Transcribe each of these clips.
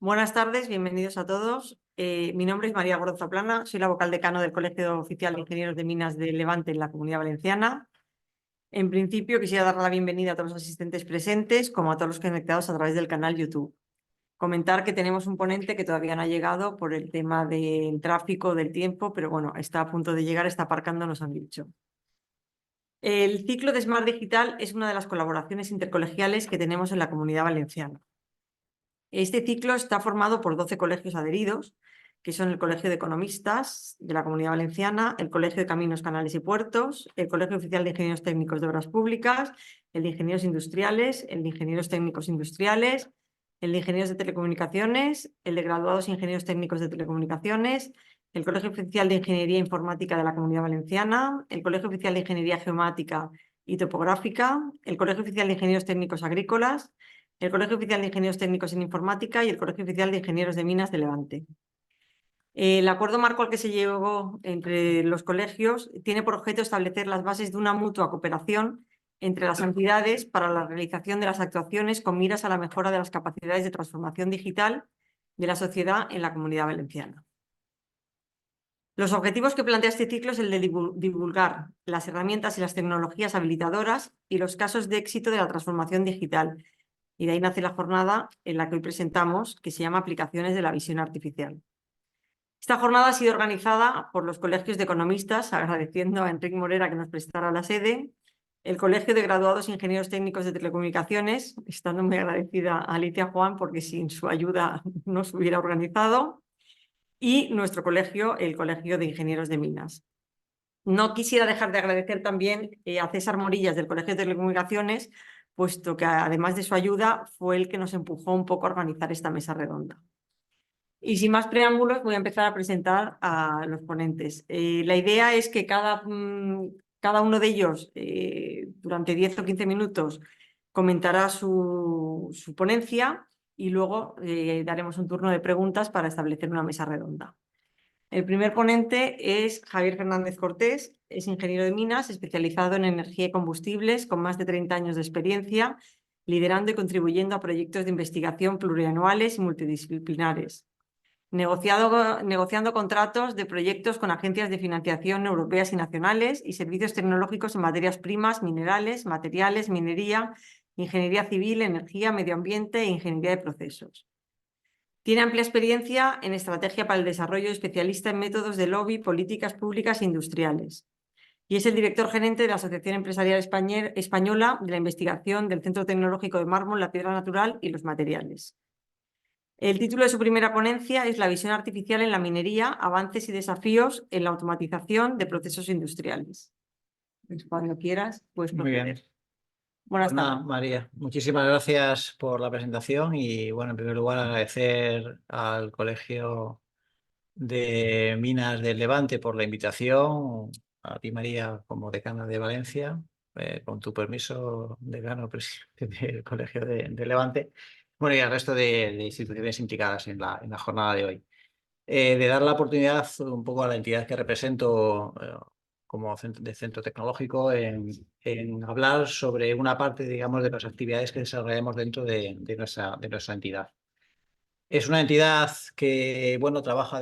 Buenas tardes, bienvenidos a todos. Mi nombre es María Gordo Zaplana, soy la vocal decano del Colegio Oficial de Ingenieros de Minas de Levante en la Comunidad Valenciana. En principio, quisiera dar la bienvenida a todos los asistentes presentes, como a todos los conectados a través del canal YouTube. Comentar que tenemos un ponente que todavía no ha llegado por el tema del tráfico, del tiempo, pero bueno, está a punto de llegar, está aparcando, nos han dicho. El ciclo de Smart Digital es una de las colaboraciones intercolegiales que tenemos en la Comunidad Valenciana. Este ciclo está formado por 12 colegios adheridos, que son el Colegio de Economistas de la Comunidad Valenciana, el Colegio de Caminos, Canales y Puertos, el Colegio Oficial de Ingenieros Técnicos de Obras Públicas, el de Ingenieros Industriales, el de Ingenieros Técnicos Industriales, el de Ingenieros de Telecomunicaciones, el de Graduados Ingenieros Técnicos de Telecomunicaciones, el Colegio Oficial de Ingeniería Informática de la Comunidad Valenciana, el Colegio Oficial de Ingeniería Geomática y Topográfica, el Colegio Oficial de Ingenieros Técnicos Agrícolas, el Colegio Oficial de Ingenieros Técnicos en Informática y el Colegio Oficial de Ingenieros de Minas de Levante. El acuerdo marco al que se llegó entre los colegios tiene por objeto establecer las bases de una mutua cooperación entre las entidades para la realización de las actuaciones con miras a la mejora de las capacidades de transformación digital de la sociedad en la Comunidad Valenciana. Los objetivos que plantea este ciclo es el de divulgar las herramientas y las tecnologías habilitadoras y los casos de éxito de la transformación digital. Y de ahí nace la jornada en la que hoy presentamos, que se llama Aplicaciones de la Visión Artificial. Esta jornada ha sido organizada por los colegios de economistas, agradeciendo a Enrique Morera que nos prestara la sede, el Colegio de Graduados Ingenieros Técnicos de Telecomunicaciones, estando muy agradecida a Alicia Juan porque sin su ayuda no se hubiera organizado, y nuestro colegio, el Colegio de Ingenieros de Minas. No quisiera dejar de agradecer también a César Morillas del Colegio de Telecomunicaciones, puesto que además de su ayuda fue el que nos empujó un poco a organizar esta mesa redonda. Y sin más preámbulos voy a empezar a presentar a los ponentes. La idea es que cada uno de ellos durante 10 o 15 minutos comentará su ponencia y luego daremos un turno de preguntas para establecer una mesa redonda. El primer ponente es Javier Fernández Cortés, es ingeniero de minas, especializado en energía y combustibles, con más de 30 años de experiencia, liderando y contribuyendo a proyectos de investigación plurianuales y multidisciplinares, negociando contratos de proyectos con agencias de financiación europeas y nacionales y servicios tecnológicos en materias primas, minerales, materiales, minería, ingeniería civil, energía, medio ambiente e ingeniería de procesos. Tiene amplia experiencia en estrategia para el desarrollo, especialista en métodos de lobby, políticas públicas e industriales. Y es el director gerente de la Asociación Empresarial Española de la Investigación del Centro Tecnológico de Mármol, la Piedra Natural y los Materiales. El título de su primera ponencia es La visión artificial en la minería, avances y desafíos en la automatización de procesos industriales. Pues cuando quieras, puedes Muy proceder. bien. Buenas Bueno, tardes. María, muchísimas gracias por la presentación y, bueno, en primer lugar agradecer al Colegio de Minas del Levante por la invitación, a ti, María, como decana de Valencia, con tu permiso, decano presidente del Colegio de Levante, bueno, y al resto de instituciones implicadas en la jornada de hoy. De dar la oportunidad un poco a la entidad que represento como de centro tecnológico en hablar sobre una parte, digamos, de las actividades que desarrollamos dentro de nuestra entidad. Es una entidad que, bueno, trabaja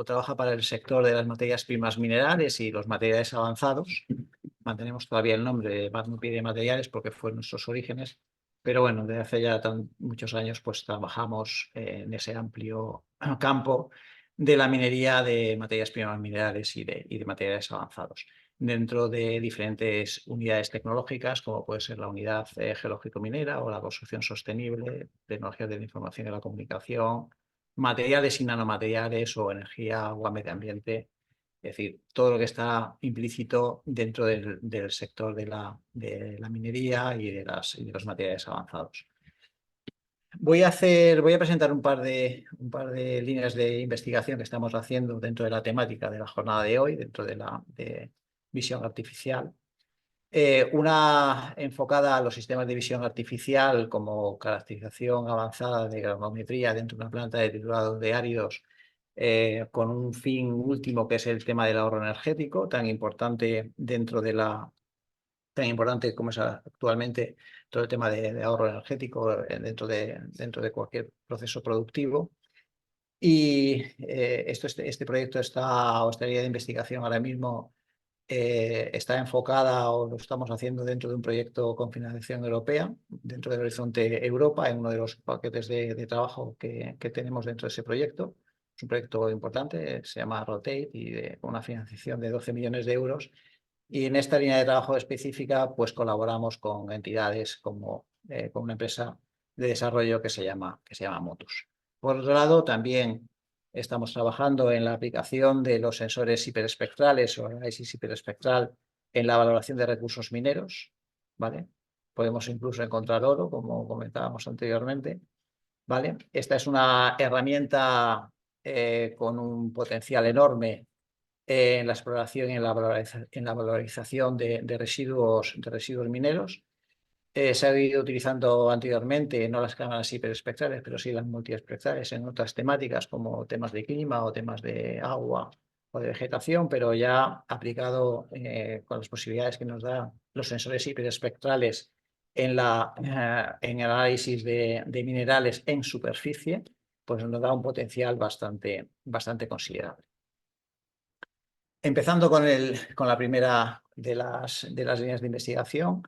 trabaja para el sector de las materias primas minerales y los materiales avanzados. Mantenemos todavía el nombre de Magnum de Materiales porque fue nuestros orígenes, pero bueno, desde hace ya muchos años pues trabajamos en ese amplio campo de la minería de materias primas minerales y de materiales avanzados, dentro de diferentes unidades tecnológicas, como puede ser la unidad geológico-minera o la construcción sostenible, tecnologías de la información y la comunicación, materiales y nanomateriales o energía, agua, medio ambiente. Es decir, todo lo que está implícito dentro del sector de la minería y de los materiales avanzados. Voy a presentar un par de líneas de investigación que estamos haciendo dentro de la temática de la jornada de hoy, dentro de visión artificial. Una enfocada a los sistemas de visión artificial como caracterización avanzada de granulometría dentro de una planta de triturado de áridos, con un fin último que es el tema del ahorro energético, tan importante dentro de tan importante como es actualmente todo el tema de ahorro energético dentro de cualquier proceso productivo. Y este proyecto, esta hostería de investigación ahora mismo está enfocada, o lo estamos haciendo dentro de un proyecto con financiación europea, dentro del Horizonte Europa, en uno de los paquetes de trabajo que tenemos dentro de ese proyecto. Es un proyecto importante, se llama Rotate y con una financiación de 12 millones de euros. Y en esta línea de trabajo específica, pues colaboramos con entidades como con una empresa de desarrollo que se llama Motus. Por otro lado, también estamos trabajando en la aplicación de los sensores hiperespectrales o análisis hiperespectral en la valoración de recursos mineros, ¿vale? Podemos incluso encontrar oro, como comentábamos anteriormente, ¿vale? Esta es una herramienta con un potencial enorme en la exploración y en la valorización de residuos mineros. Se ha ido utilizando anteriormente, no las cámaras hiperespectrales, pero sí las multiespectrales en otras temáticas como temas de clima o temas de agua o de vegetación, pero ya aplicado con las posibilidades que nos dan los sensores hiperespectrales en el análisis de minerales en superficie, pues nos da un potencial bastante considerable. Empezando con la primera de las líneas de investigación,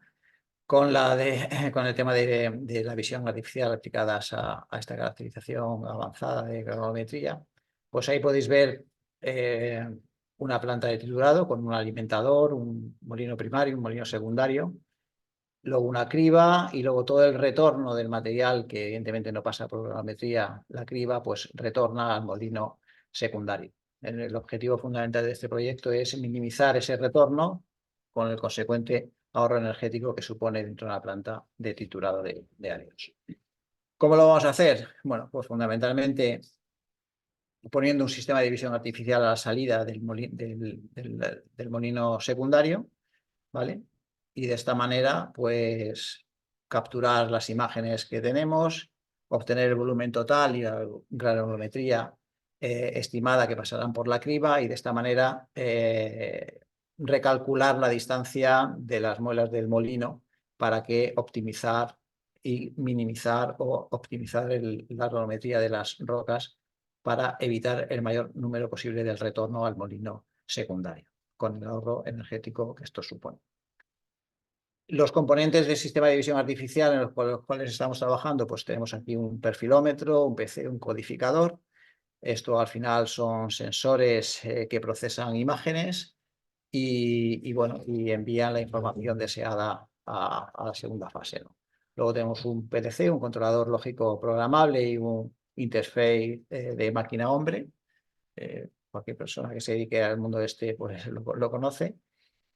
con el tema de la visión artificial aplicadas a esta caracterización avanzada de granulometría, pues ahí podéis ver una planta de triturado con un alimentador, un molino primario, un molino secundario, luego una criba y luego todo el retorno del material que evidentemente no pasa por granulometría, la criba pues retorna al molino secundario. El objetivo fundamental de este proyecto es minimizar ese retorno con el consecuente ahorro energético que supone dentro de una planta de triturado de áridos. ¿Cómo lo vamos a hacer? Bueno, pues fundamentalmente poniendo un sistema de visión artificial a la salida del molino secundario, ¿vale? Y de esta manera, pues, capturar las imágenes que tenemos, obtener el volumen total y la granulometría estimada que pasarán por la criba y de esta manera recalcular la distancia de las muelas del molino para que optimizar y minimizar o optimizar la granulometría de las rocas para evitar el mayor número posible del retorno al molino secundario, con el ahorro energético que esto supone. Los componentes del sistema de visión artificial en los cuales estamos trabajando, pues tenemos aquí un perfilómetro, un PC, un codificador. Esto al final son sensores que procesan imágenes y envían la información deseada a la segunda fase, ¿no? Luego tenemos un PLC, un controlador lógico programable y un interface de máquina-hombre. Cualquier persona que se dedique al mundo pues lo conoce.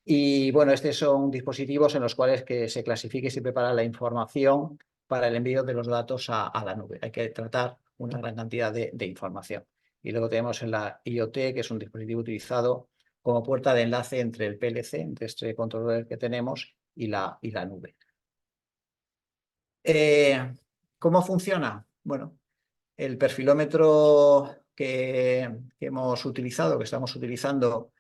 Y bueno, estos son dispositivos en los cuales se clasifica y se prepara la información para el envío de los datos a la nube. Hay que tratar una gran cantidad de información. Y luego tenemos la IoT, que es un dispositivo utilizado como puerta de enlace entre el PLC, entre este controlador que tenemos, y la nube. ¿Cómo funciona? Bueno, el perfilómetro que hemos utilizado, que estamos utilizando,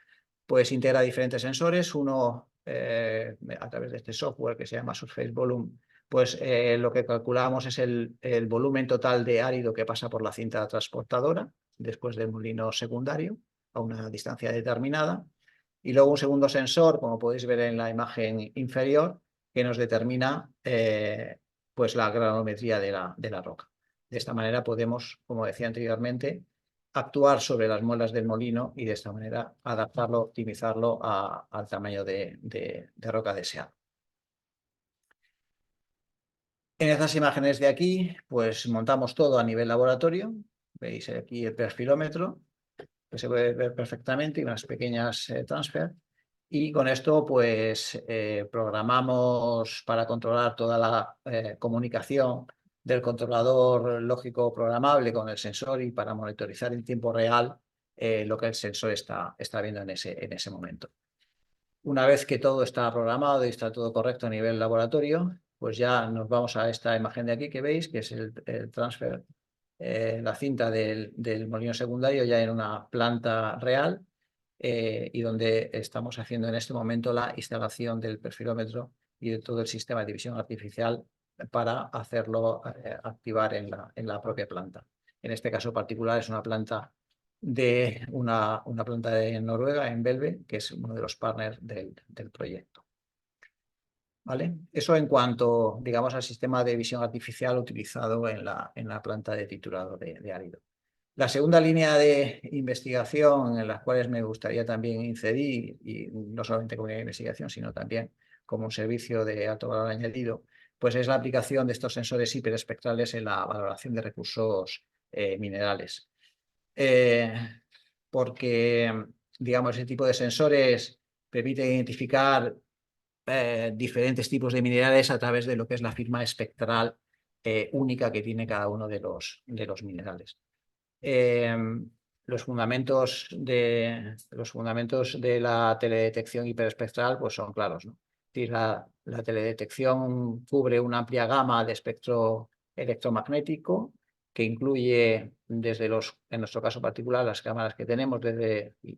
pues integra diferentes sensores. Uno, a través de este software que se llama Surface Volume, pues lo que calculamos es el volumen total de árido que pasa por la cinta transportadora después del molino secundario a una distancia determinada. Y luego un segundo sensor, como podéis ver en la imagen inferior, que nos determina pues la granulometría de la roca. De esta manera podemos, como decía anteriormente, actuar sobre las muelas del molino y de esta manera adaptarlo, optimizarlo al tamaño de roca deseado. En estas imágenes de aquí, pues montamos todo a nivel laboratorio. Veis aquí el perfilómetro, que se puede ver perfectamente, y unas pequeñas transfer. Y con esto, pues, programamos para controlar toda la comunicación del controlador lógico programable con el sensor y para monitorizar en tiempo real lo que el sensor está viendo en ese momento. Una vez que todo está programado y está todo correcto a nivel laboratorio, pues ya nos vamos a esta imagen de aquí que veis, que es el transfer, la cinta del molino secundario ya en una planta real. y donde estamos haciendo en este momento la instalación del perfilómetro y de todo el sistema de visión artificial para hacerlo activar en la propia planta. En este caso particular es una planta una planta de Noruega, en Belve, que es uno de los partners del proyecto. ¿Vale? Eso en cuanto, digamos, al sistema de visión artificial utilizado en la planta de triturado de árido. La segunda línea de investigación en las cuales me gustaría también incidir, y no solamente como línea de investigación, sino también como un servicio de alto valor añadido, pues es la aplicación de estos sensores hiperespectrales en la valoración de recursos minerales. Porque, digamos, ese tipo de sensores permite identificar diferentes tipos de minerales a través de lo que es la firma espectral única que tiene cada uno de los minerales. Los fundamentos de la teledetección hiperespectral pues son claros, ¿no? La teledetección cubre una amplia gama de espectro electromagnético que incluye desde en nuestro caso particular, las cámaras que tenemos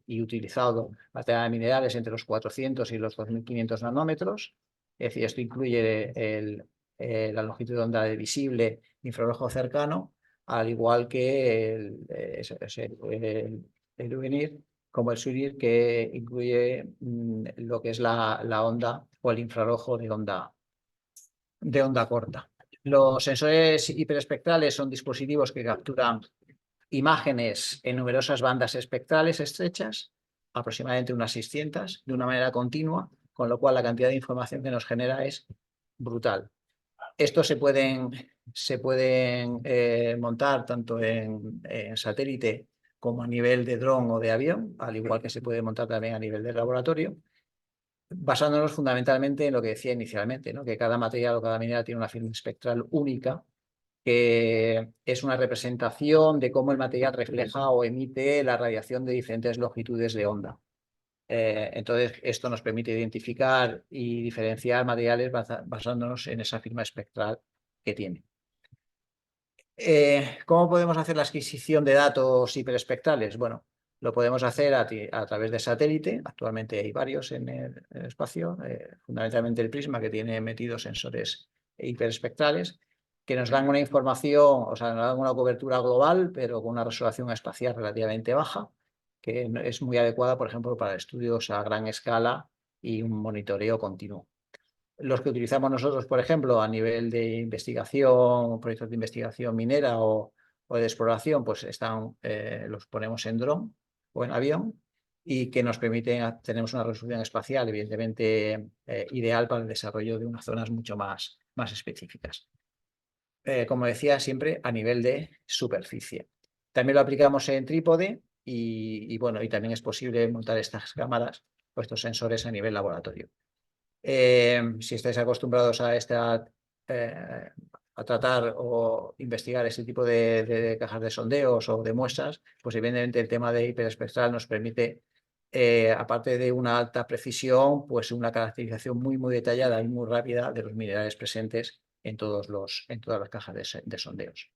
y utilizado material de minerales entre los 400 y los 2500 nanómetros. Es decir, esto incluye la longitud de onda de visible infrarrojo cercano, al igual que el UNIR, como el SURIR, que incluye lo que es la onda o el infrarrojo de onda corta. Los sensores hiperespectrales son dispositivos que capturan imágenes en numerosas bandas espectrales estrechas, aproximadamente unas 600, de una manera continua, con lo cual la cantidad de información que nos genera es brutal. Estos se pueden montar tanto en satélite como a nivel de dron o de avión, al igual que se puede montar también a nivel de laboratorio, basándonos fundamentalmente en lo que decía inicialmente, ¿no? Que cada material o cada mineral tiene una firma espectral única, que es una representación de cómo el material refleja o emite la radiación de diferentes longitudes de onda. Entonces, esto nos permite identificar y diferenciar materiales basándonos en esa firma espectral que tiene. ¿Cómo podemos hacer la adquisición de datos hiperespectrales? Bueno, lo podemos hacer a través de satélite. Actualmente hay varios en el espacio, fundamentalmente el Prisma, que tiene metidos sensores hiperespectrales, que nos dan una información, o sea, nos dan una cobertura global, pero con una resolución espacial relativamente baja, que es muy adecuada, por ejemplo, para estudios a gran escala y un monitoreo continuo. Los que utilizamos nosotros, por ejemplo, a nivel de investigación, proyectos de investigación minera o de exploración, pues los ponemos en dron o en avión y que nos permiten, tenemos una resolución espacial, evidentemente ideal para el desarrollo de unas zonas mucho más específicas. Como decía, siempre a nivel de superficie. También lo aplicamos en trípode y también es posible montar estas cámaras o estos sensores a nivel laboratorio. Si estáis acostumbrados a tratar o investigar este tipo de cajas de sondeos o de muestras, pues evidentemente el tema de hiperespectral nos permite, aparte de una alta precisión, pues una caracterización muy detallada y muy rápida de los minerales presentes en todas las cajas de sondeos.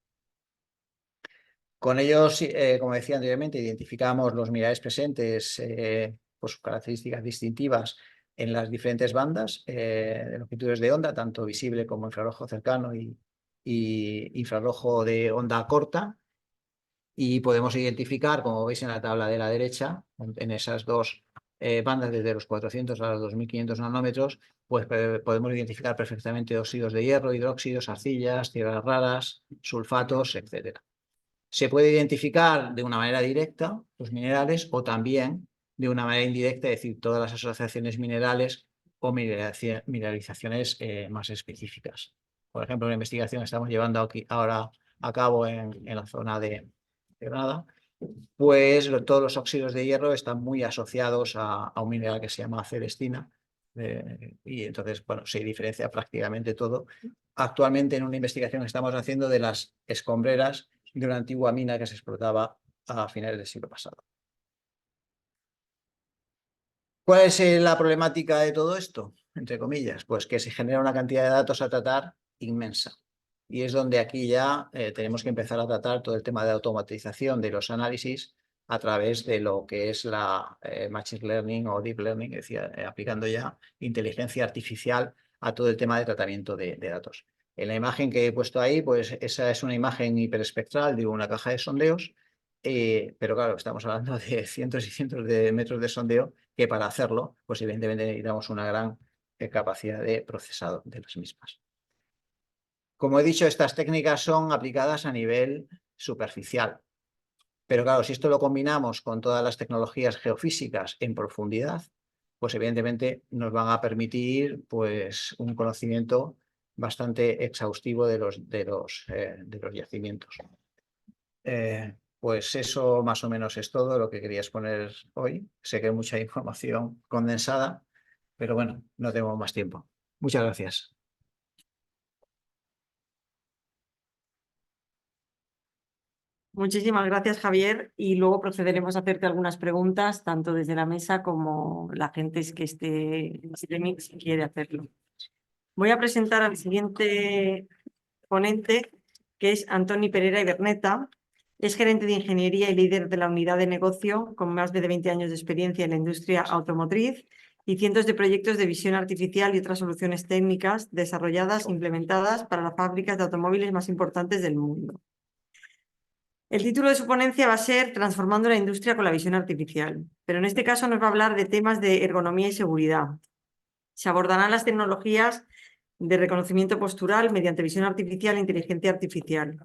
Con ellos, como decía anteriormente, identificamos los minerales presentes por sus características distintivas en las diferentes bandas de longitudes de onda, tanto visible como infrarrojo cercano y infrarrojo de onda corta. Y podemos identificar, como veis en la tabla de la derecha, en esas dos bandas desde los 400 a los 2500 nanómetros, pues podemos identificar perfectamente óxidos de hierro, hidróxidos, arcillas, tierras raras, sulfatos, etc. Se puede identificar de una manera directa los minerales o también de una manera indirecta, es decir, todas las asociaciones minerales o mineralizaciones más específicas. Por ejemplo, una investigación que estamos llevando ahora a cabo en la zona de Granada, pues todos los óxidos de hierro están muy asociados a un mineral que se llama celestina, y entonces, bueno, se diferencia prácticamente todo. Actualmente en una investigación que estamos haciendo de las escombreras de una antigua mina que se explotaba a finales del siglo pasado. ¿Cuál es la problemática de todo esto? Entre comillas, pues que se genera una cantidad de datos a tratar inmensa. Y es donde aquí ya tenemos que empezar a tratar todo el tema de automatización de los análisis a través de lo que es la Machine Learning o Deep Learning, es decir, aplicando ya inteligencia artificial a todo el tema de tratamiento de datos. En la imagen que he puesto ahí, pues esa es una imagen hiperespectral de una caja de sondeos, pero claro, estamos hablando de cientos y cientos de metros de sondeo que para hacerlo, pues evidentemente necesitamos una gran capacidad de procesado de las mismas. Como he dicho, estas técnicas son aplicadas a nivel superficial. Pero claro, si esto lo combinamos con todas las tecnologías geofísicas en profundidad, pues evidentemente nos van a permitir pues, un conocimiento bastante exhaustivo de los yacimientos. Pues eso más o menos es todo lo que quería exponer hoy. Sé que hay mucha información condensada, pero bueno, no tengo más tiempo. Muchas gracias. Muchísimas gracias, Javier. Y luego procederemos a hacerte algunas preguntas, tanto desde la mesa como la gente que esté en streaming si quiere hacerlo. Voy a presentar al siguiente ponente, que es Antoni Pereira Iberneta. Es gerente de ingeniería y líder de la unidad de negocio, con más de 20 años de experiencia en la industria automotriz y cientos de proyectos de visión artificial y otras soluciones técnicas desarrolladas e implementadas para las fábricas de automóviles más importantes del mundo. El título de su ponencia va a ser Transformando la industria con la visión artificial, pero en este caso nos va a hablar de temas de ergonomía y seguridad. Se abordarán las tecnologías de reconocimiento postural mediante visión artificial e inteligencia artificial.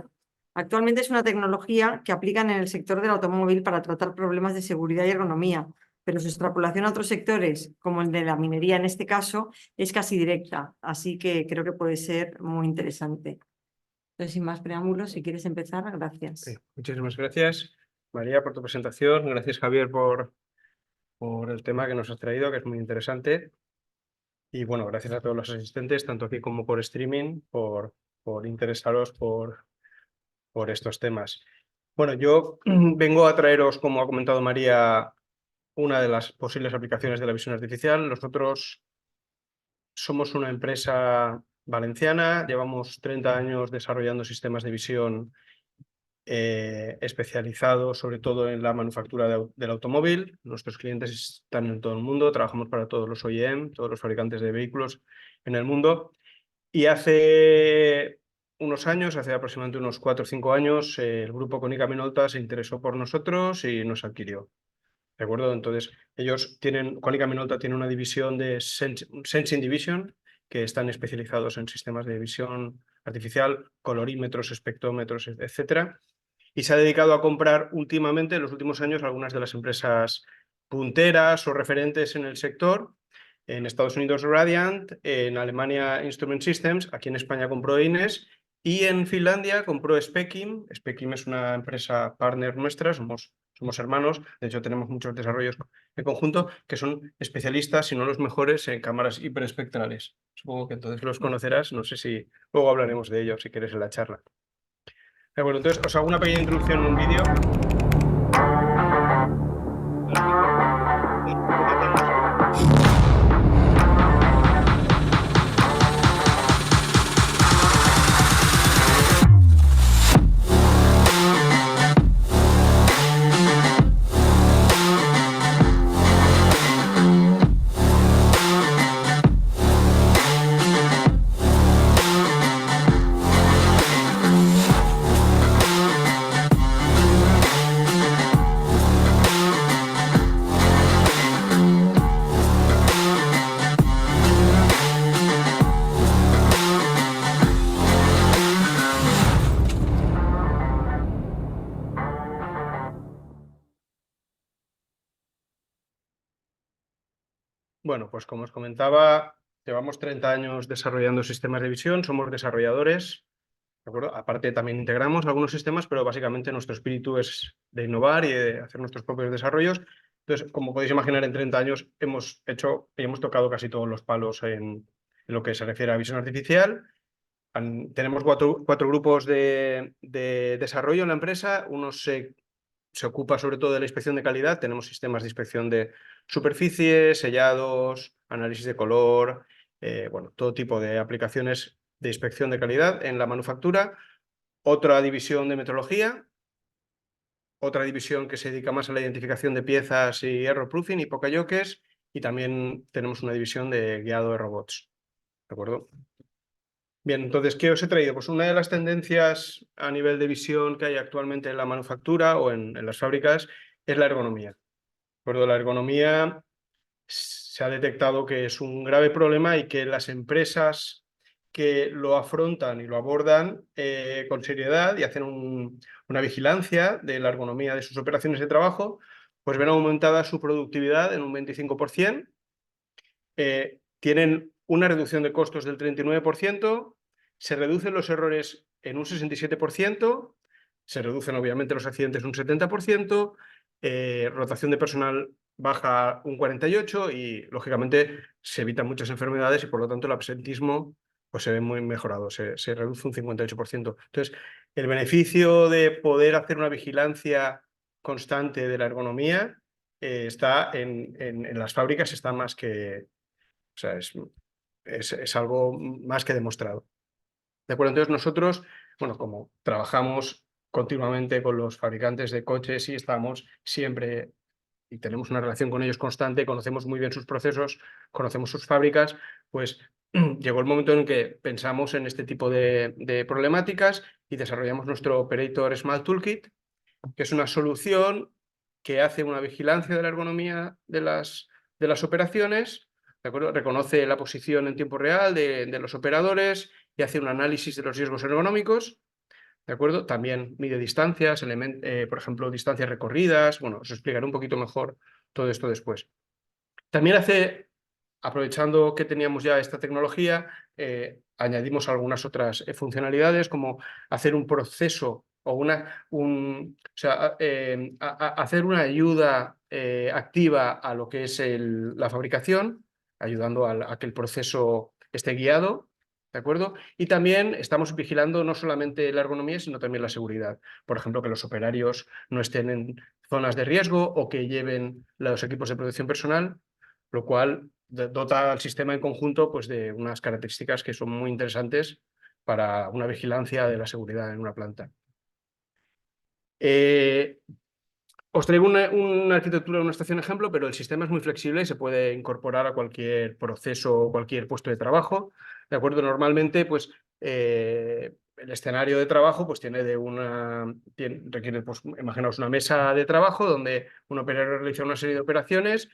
Actualmente es una tecnología que aplican en el sector del automóvil para tratar problemas de seguridad y ergonomía, pero su extrapolación a otros sectores, como el de la minería en este caso, es casi directa, así que creo que puede ser muy interesante. Entonces, sin más preámbulos, si quieres empezar, gracias. Sí, muchísimas gracias, María, por tu presentación. Gracias, Javier, por el tema que nos has traído, que es muy interesante. Y bueno, gracias a todos los asistentes, tanto aquí como por streaming, por interesaros por estos temas. Bueno, yo vengo a traeros, como ha comentado María, una de las posibles aplicaciones de la visión artificial. Nosotros somos una empresa valenciana, llevamos 30 años desarrollando sistemas de visión especializado sobre todo en la manufactura del automóvil. Nuestros clientes están en todo el mundo, trabajamos para todos los OEM, todos los fabricantes de vehículos en el mundo. Y hace unos años, hace aproximadamente unos 4 o 5 años, el grupo Konica Minolta se interesó por nosotros y nos adquirió. ¿De acuerdo? Entonces, Konica Minolta tiene una división de Sensing Division, que están especializados en sistemas de visión artificial, colorímetros, espectrómetros, etcétera. Y se ha dedicado a comprar últimamente, en los últimos años, algunas de las empresas punteras o referentes en el sector. En Estados Unidos, Radiant; en Alemania, Instrument Systems; aquí en España compró Ines, y en Finlandia compró Spekim. Spekim es una empresa partner nuestra, somos hermanos, de hecho tenemos muchos desarrollos en conjunto, que son especialistas, si no los mejores, en cámaras hiperespectrales. Supongo que entonces los conocerás, no sé si luego hablaremos de ellos si quieres en la charla. Bueno, entonces os hago una pequeña introducción en un vídeo. Bueno, pues como os comentaba, llevamos 30 años desarrollando sistemas de visión, somos desarrolladores, ¿de acuerdo? Aparte también integramos algunos sistemas, pero básicamente nuestro espíritu es de innovar y de hacer nuestros propios desarrollos. Entonces, como podéis imaginar, en 30 años hemos hecho y hemos tocado casi todos los palos en lo que se refiere a visión artificial. Tenemos cuatro grupos de desarrollo en la empresa. Uno se ocupa sobre todo de la inspección de calidad. Tenemos sistemas de inspección de superficies, sellados, análisis de color, bueno, todo tipo de aplicaciones de inspección de calidad en la manufactura. Otra división de metrología, otra división que se dedica más a la identificación de piezas y error-proofing y pocayoques, y también tenemos una división de guiado de robots. ¿De acuerdo? Bien, entonces, ¿qué os he traído? Pues una de las tendencias a nivel de visión que hay actualmente en la manufactura o en las fábricas es la ergonomía. ¿De acuerdo? La ergonomía se ha detectado que es un grave problema y que las empresas que lo afrontan y lo abordan con seriedad y hacen una vigilancia de la ergonomía de sus operaciones de trabajo, pues ven aumentada su productividad en un 25%, tienen una reducción de costos del 39%, se reducen los errores en un 67%, se reducen obviamente los accidentes un 70%, rotación de personal baja un 48% y, lógicamente, se evitan muchas enfermedades y, por lo tanto, el absentismo pues, se ve muy mejorado, se reduce un 58%. Entonces, el beneficio de poder hacer una vigilancia constante de la ergonomía está en las fábricas, está más que... O sea, es algo más que demostrado. ¿De acuerdo? Entonces nosotros, bueno, como trabajamos continuamente con los fabricantes de coches y estamos siempre y tenemos una relación con ellos constante, conocemos muy bien sus procesos, conocemos sus fábricas, pues llegó el momento en que pensamos en este tipo de problemáticas y desarrollamos nuestro Operator Smart Toolkit, que es una solución que hace una vigilancia de la ergonomía de las operaciones, ¿de acuerdo? Reconoce la posición en tiempo real de los operadores y hace un análisis de los riesgos ergonómicos, ¿de acuerdo? También mide distancias, por ejemplo, distancias recorridas. Bueno, os explicaré un poquito mejor todo esto después. También aprovechando que teníamos ya esta tecnología, añadimos algunas otras funcionalidades, como hacer un proceso o hacer una ayuda activa a lo que es la fabricación, ayudando a que el proceso esté guiado, ¿de acuerdo? Y también estamos vigilando no solamente la ergonomía, sino también la seguridad. Por ejemplo, que los operarios no estén en zonas de riesgo o que lleven los equipos de protección personal, lo cual dota al sistema en conjunto pues, de unas características que son muy interesantes para una vigilancia de la seguridad en una planta. Os traigo una arquitectura de una estación ejemplo, pero el sistema es muy flexible y se puede incorporar a cualquier proceso o cualquier puesto de trabajo. ¿De acuerdo? Normalmente, pues, el escenario de trabajo pues, requiere, pues, imaginaos una mesa de trabajo donde un operario realiza una serie de operaciones.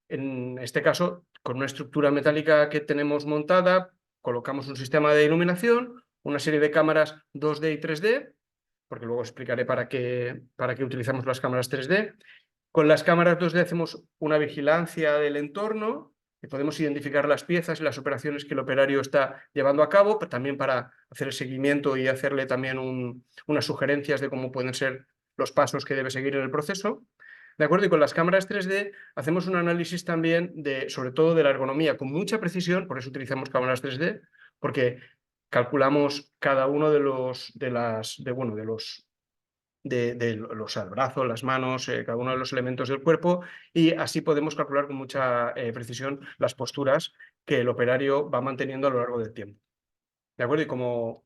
En este caso, con una estructura metálica que tenemos montada, colocamos un sistema de iluminación, una serie de cámaras 2D y 3D, porque luego explicaré para qué utilizamos las cámaras 3D. Con las cámaras 2D hacemos una vigilancia del entorno y podemos identificar las piezas y las operaciones que el operario está llevando a cabo, pero también para hacer el seguimiento y hacerle también unas sugerencias de cómo pueden ser los pasos que debe seguir en el proceso. ¿De acuerdo? Y con las cámaras 3D hacemos un análisis también sobre todo de la ergonomía con mucha precisión, por eso utilizamos cámaras 3D, porque calculamos cada uno de los brazos, las manos, cada uno de los elementos del cuerpo, y así podemos calcular con mucha precisión las posturas que el operario va manteniendo a lo largo del tiempo. ¿De acuerdo? Y como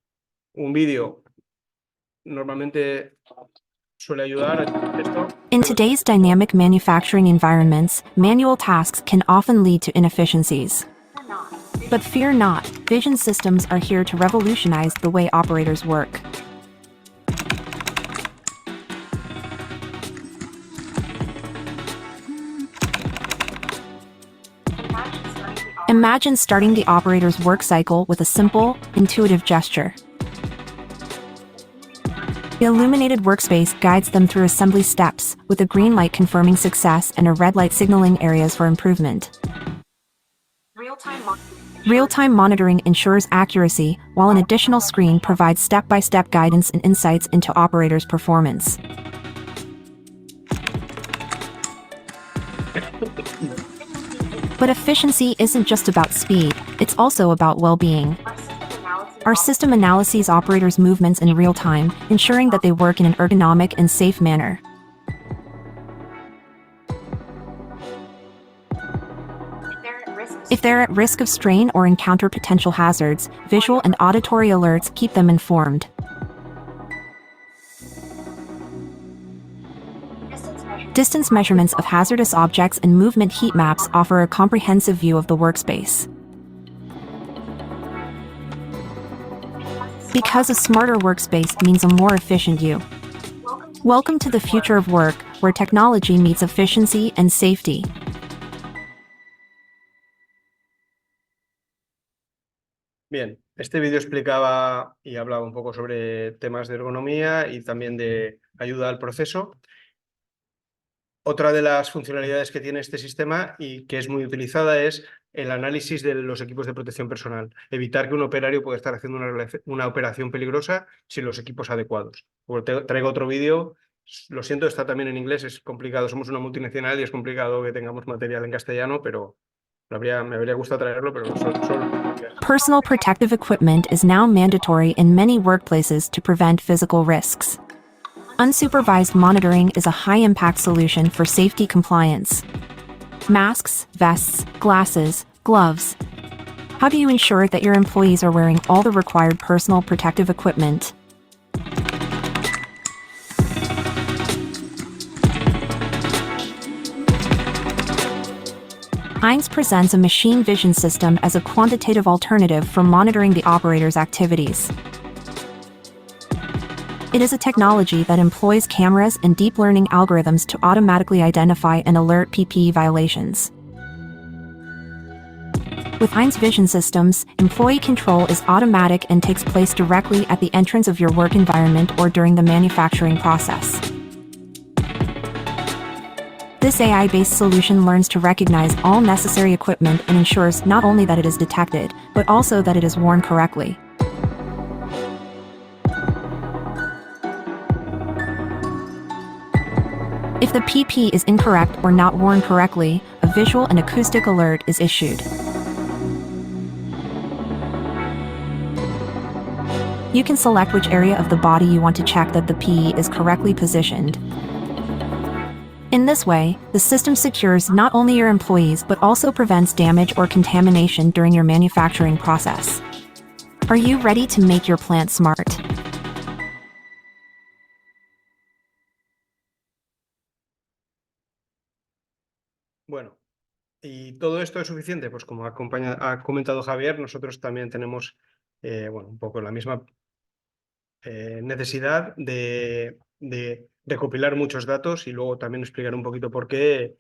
un vídeo normalmente suele ayudar a esto. In today's dynamic manufacturing environments, manual tasks can often lead to inefficiencies. But fear not, vision systems are here to revolutionize the way operators work. Imagine starting the operator's work cycle with a simple, intuitive gesture. The illuminated workspace guides them through assembly steps, with a green light confirming success and a red light signaling areas for improvement. Real-time monitoring ensures accuracy, while an additional screen provides step-by-step guidance and insights into operators' performance. But efficiency isn't just about speed, it's also about well-being. Our system analyses operators' movements in real time, ensuring that they work in an ergonomic and safe manner. If they're at risk of strain or encounter potential hazards, visual and auditory alerts keep them informed. Distance measurements of hazardous objects and movement heat maps offer a comprehensive view of the workspace. Because a smarter workspace means a more efficient you. Welcome to the future of work, where technology meets efficiency and safety. Bien, este vídeo explicaba y hablaba un poco sobre temas de ergonomía y también de ayuda al proceso. Otra de las funcionalidades que tiene este sistema y que es muy utilizada es el análisis de los equipos de protección personal. Evitar que un operario pueda estar haciendo una operación peligrosa sin los equipos adecuados. Traigo otro vídeo, lo siento, está también en inglés, es complicado, somos una multinacional y es complicado que tengamos material en castellano, pero me habría gustado traerlo, pero solo... Personal protective equipment is now mandatory in many workplaces to prevent physical risks. Unsupervised monitoring is a high-impact solution for safety compliance. Masks, vests, glasses, gloves. How do you ensure that your employees are wearing all the required personal protective equipment? Heinz presents a machine vision system as a quantitative alternative for monitoring the operator's activities. It is a technology that employs cameras and deep learning algorithms to automatically identify and alert PPE violations. With Heinz Vision Systems, employee control is automatic and takes place directly at the entrance of your work environment or during the manufacturing process. This AI-based solution learns to recognize all necessary equipment and ensures not only that it is detected, but also that it is worn correctly. If the PP is incorrect or not worn correctly, a visual and acoustic alert is issued. You can select which area of the body you want to check that the PE is correctly positioned. In this way, the system secures not only your employees but also prevents damage or contamination during your manufacturing process. Are you ready to make your plant smart? Bueno, ¿y todo esto es suficiente? Pues como ha comentado Javier, nosotros también tenemos un poco la misma necesidad de recopilar muchos datos y luego también explicar un poquito por qué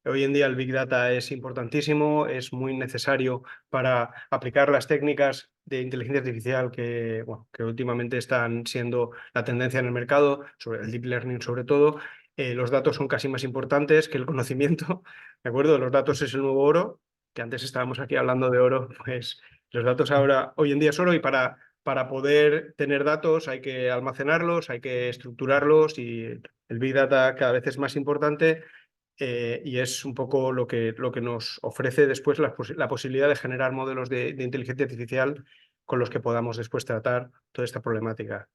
hoy en día el Big Data es importantísimo, es muy necesario para aplicar las técnicas de inteligencia artificial que últimamente están siendo la tendencia en el mercado, sobre el Deep Learning sobre todo. Los datos son casi más importantes que el conocimiento, ¿de acuerdo? Los datos es el nuevo oro, que antes estábamos aquí hablando de oro, pues los datos hoy en día es oro y para poder tener datos hay que almacenarlos, hay que estructurarlos y el Big Data cada vez es más importante y es un poco lo que nos ofrece después la posibilidad de generar modelos de inteligencia artificial con los que podamos después tratar toda esta problemática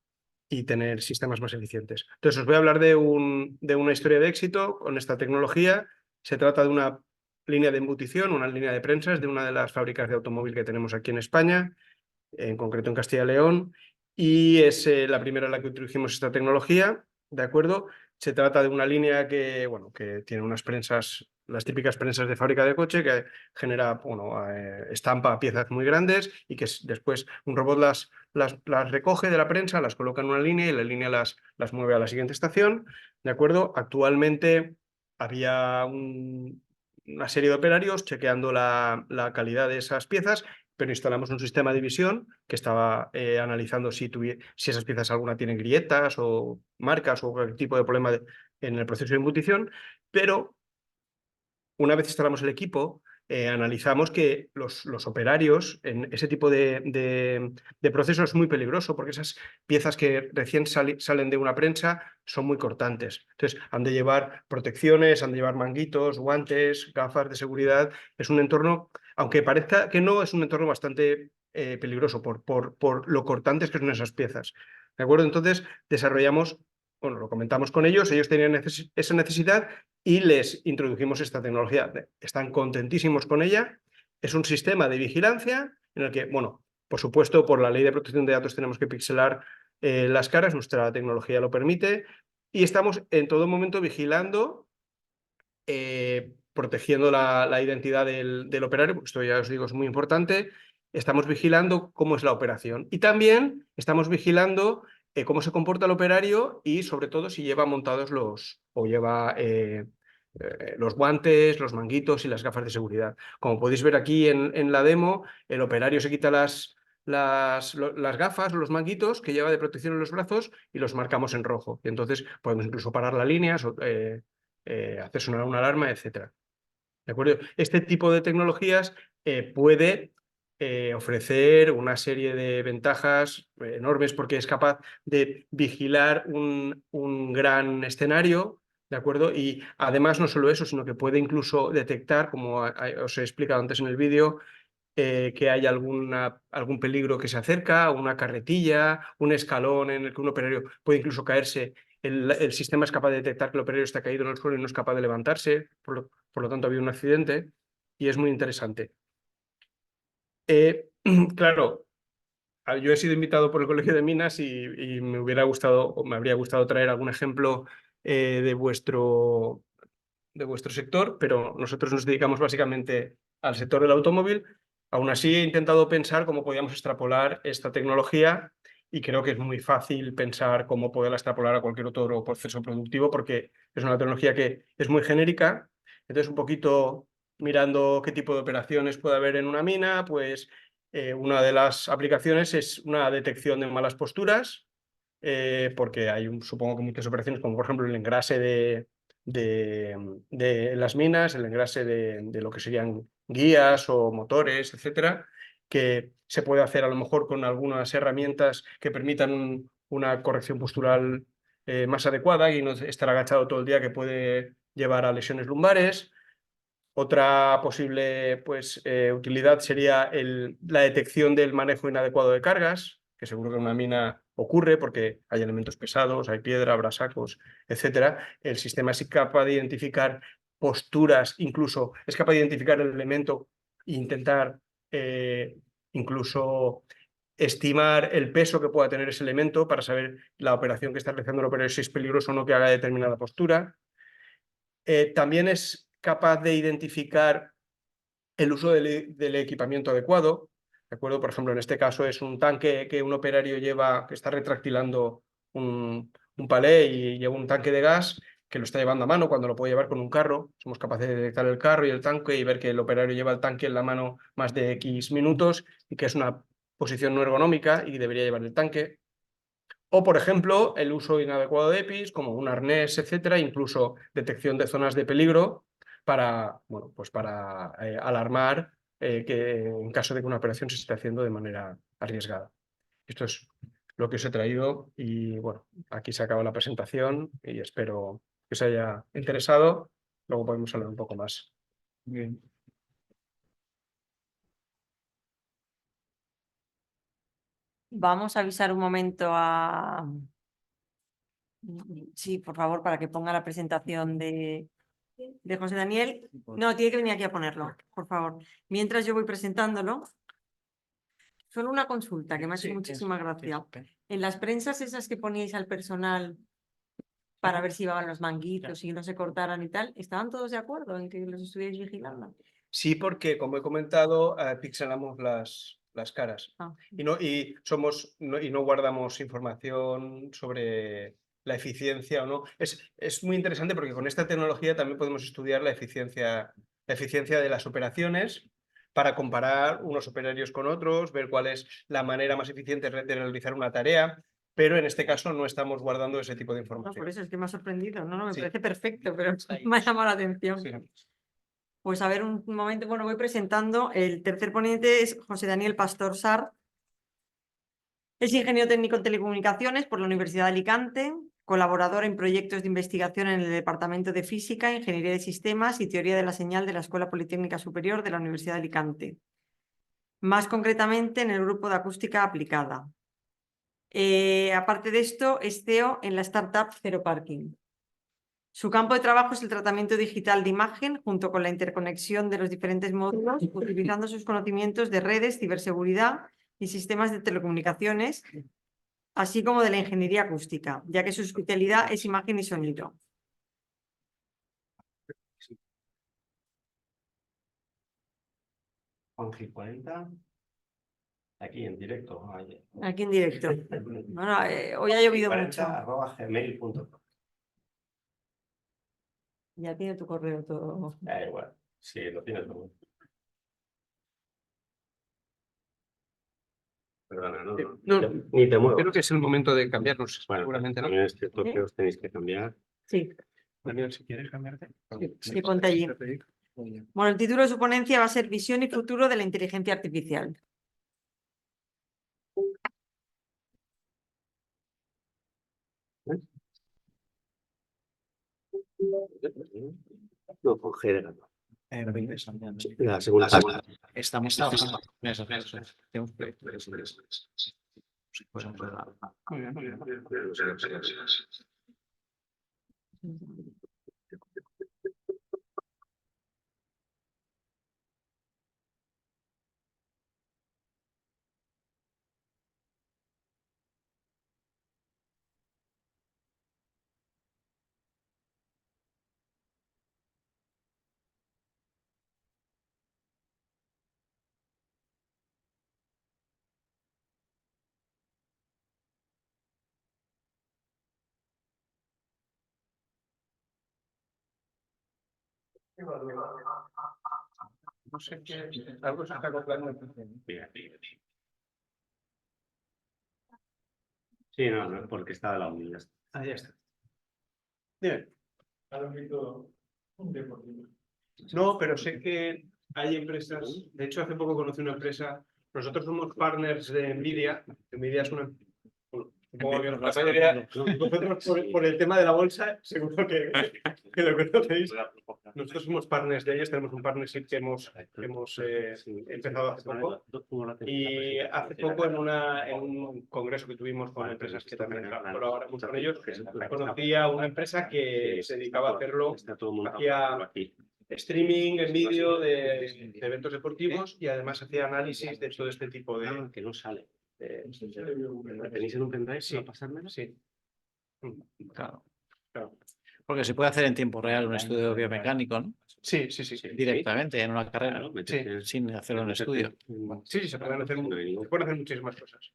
y tener sistemas más eficientes. Entonces os voy a hablar de una historia de éxito con esta tecnología. Se trata de una línea de embutición, una línea de prensas de una de las fábricas de automóvil que tenemos aquí en España, en concreto en Castilla y León, y es la primera en la que introdujimos esta tecnología, ¿de acuerdo? Se trata de una línea que tiene unas prensas, las típicas prensas de fábrica de coche, que genera, estampa piezas muy grandes y que después un robot las recoge de la prensa, las coloca en una línea y la línea las mueve a la siguiente estación, ¿de acuerdo? Actualmente había una serie de operarios chequeando la calidad de esas piezas, pero instalamos un sistema de visión que estaba analizando si esas piezas alguna tienen grietas o marcas o cualquier tipo de problema en el proceso de embutición, pero una vez instalamos el equipo, analizamos que los operarios en ese tipo de proceso es muy peligroso porque esas piezas que recién salen de una prensa son muy cortantes. Entonces han de llevar protecciones, han de llevar manguitos, guantes, gafas de seguridad. Es un entorno, aunque parezca que no, es un entorno bastante peligroso por lo cortantes que son esas piezas. ¿De acuerdo? Entonces desarrollamos, lo comentamos con ellos tenían esa necesidad y les introdujimos esta tecnología. Están contentísimos con ella. Es un sistema de vigilancia en el que, por supuesto, por la ley de protección de datos tenemos que pixelar las caras, nuestra tecnología lo permite, y estamos en todo momento vigilando, protegiendo la identidad del operario, porque esto ya os digo es muy importante. Estamos vigilando cómo es la operación y también estamos vigilando cómo se comporta el operario y sobre todo si lleva montados los guantes, los manguitos y las gafas de seguridad. Como podéis ver aquí en la demo, el operario se quita las gafas o los manguitos que lleva de protección en los brazos y los marcamos en rojo. Y entonces podemos incluso parar la línea, hacer sonar una alarma, etc. ¿De acuerdo? Este tipo de tecnologías puede ofrecer una serie de ventajas enormes porque es capaz de vigilar un gran escenario, ¿de acuerdo? Y además no solo eso, sino que puede incluso detectar, como os he explicado antes en el vídeo, que hay algún peligro que se acerca, una carretilla, un escalón en el que un operario puede incluso caerse. El sistema es capaz de detectar que el operario está caído en el suelo y no es capaz de levantarse, por lo tanto ha habido un accidente y es muy interesante. Claro, yo he sido invitado por el Colegio de Minas y me habría gustado traer algún ejemplo de vuestro sector, pero nosotros nos dedicamos básicamente al sector del automóvil. Aún así, he intentado pensar cómo podíamos extrapolar esta tecnología y creo que es muy fácil pensar cómo poderla extrapolar a cualquier otro proceso productivo porque es una tecnología que es muy genérica. Entonces, un poquito mirando qué tipo de operaciones puede haber en una mina, pues una de las aplicaciones es una detección de malas posturas, porque hay, supongo que muchas operaciones, como por ejemplo el engrase de las minas, el engrase de lo que serían guías o motores, etcétera, que se puede hacer a lo mejor con algunas herramientas que permitan una corrección postural más adecuada y no estar agachado todo el día, que puede llevar a lesiones lumbares. Otra posible utilidad sería la detección del manejo inadecuado de cargas, que seguro que en una mina ocurre porque hay elementos pesados, hay piedra, habrá sacos, etc. El sistema es capaz de identificar posturas, incluso es capaz de identificar el elemento e intentar incluso estimar el peso que pueda tener ese elemento para saber la operación que está realizando el operario, si es peligroso o no que haga determinada postura. También es capaz de identificar el uso del equipamiento adecuado, ¿de acuerdo? Por ejemplo, en este caso es un tanque que un operario lleva, que está retractilando un palé y lleva un tanque de gas que lo está llevando a mano cuando lo puede llevar con un carro. Somos capaces de detectar el carro y el tanque y ver que el operario lleva el tanque en la mano más de X minutos y que es una posición no ergonómica y debería llevar el tanque. O, por ejemplo, el uso inadecuado de EPIs, como un arnés, etcétera, incluso detección de zonas de peligro para alarmar que en caso de que una operación se esté haciendo de manera arriesgada. Esto es lo que os he traído y bueno, aquí se acaba la presentación y espero que os haya interesado. Luego podemos hablar un poco más. Bien. Vamos a avisar un momento a... Sí, por favor, para que ponga la presentación de José Daniel. No, tiene que venir aquí a ponerlo, por favor. Mientras yo voy presentándolo, solo una consulta que me ha hecho muchísima gracia. En las prensas esas que poníais al personal para ver si iban los manguitos y no se cortaran y tal, ¿estaban todos de acuerdo en que los estuvierais vigilando? Sí, porque como he comentado, pixelamos las caras y no guardamos información sobre la eficiencia o no. Es muy interesante porque con esta tecnología también podemos estudiar la eficiencia de las operaciones para comparar unos operarios con otros, ver cuál es la manera más eficiente de realizar una tarea, pero en este caso no estamos guardando ese tipo de No, información. por eso es que me ha sorprendido. No, me Sí. parece perfecto, pero me ha llamado la atención. Sí. Pues a ver, un momento, bueno, voy presentando. El tercer ponente es José Daniel Pastor Sar. Es ingeniero técnico en telecomunicaciones por la Universidad de Alicante, colaborador en proyectos de investigación en el Departamento de Física, Ingeniería de Sistemas y Teoría de la Señal de la Escuela Politécnica Superior de la Universidad de Alicante. Más concretamente en el grupo de acústica aplicada. Aparte de esto, es CEO en la startup Zero Parking. Su campo de trabajo es el tratamiento digital de imagen junto con la interconexión de los diferentes módulos, utilizando sus conocimientos de redes, ciberseguridad y sistemas de telecomunicaciones así como de la ingeniería acústica, ya que su especialidad es imagen y sonido. Aquí en directo. Aquí en directo. Bueno, hoy ha llovido mucho. @gmail.com. Ya tiene tu correo todo. Da igual, sí, lo tienes todo. Perdona, no, ni te muevas. Creo que es el momento de cambiarnos, Bueno, seguramente, ¿no? también es cierto que os tenéis que cambiar. Sí, Daniel, si quieres cambiarte. sí, ponte allí. Bueno, el título de su ponencia va a ser Visión y futuro de la inteligencia artificial. No, con G de gato. Sí. La segunda. Estamos trabajando en eso. Tenemos proyectos. Muy bien, muy bien. No sé qué, algo se está acoplando. Sí, no, porque está de la unidad. Ah, ya está. Dime. No, pero sé que hay empresas, de hecho hace poco conocí una empresa, nosotros somos partners de Nvidia. Nvidia es una... bueno, supongo que la mayoría, vosotros por el tema de la bolsa, seguro que lo conocéis. Nosotros somos partners de ellos, tenemos un partnership que hemos empezado hace poco. Y hace poco en un congreso que tuvimos con empresas que también colaboramos con ellos, conocí a una empresa que se dedicaba a hacerlo, hacía streaming en vídeo de eventos deportivos y además hacía análisis de todo este tipo de... Que no sale. ¿Tenéis en un pendrive para pasármelo? Sí. Claro. Claro. Porque se puede hacer en tiempo real un estudio biomecánico, ¿no? Sí. Directamente en una carrera, Claro, métete en- sin hacer un estudio. Sí, se pueden hacer muchísimas cosas.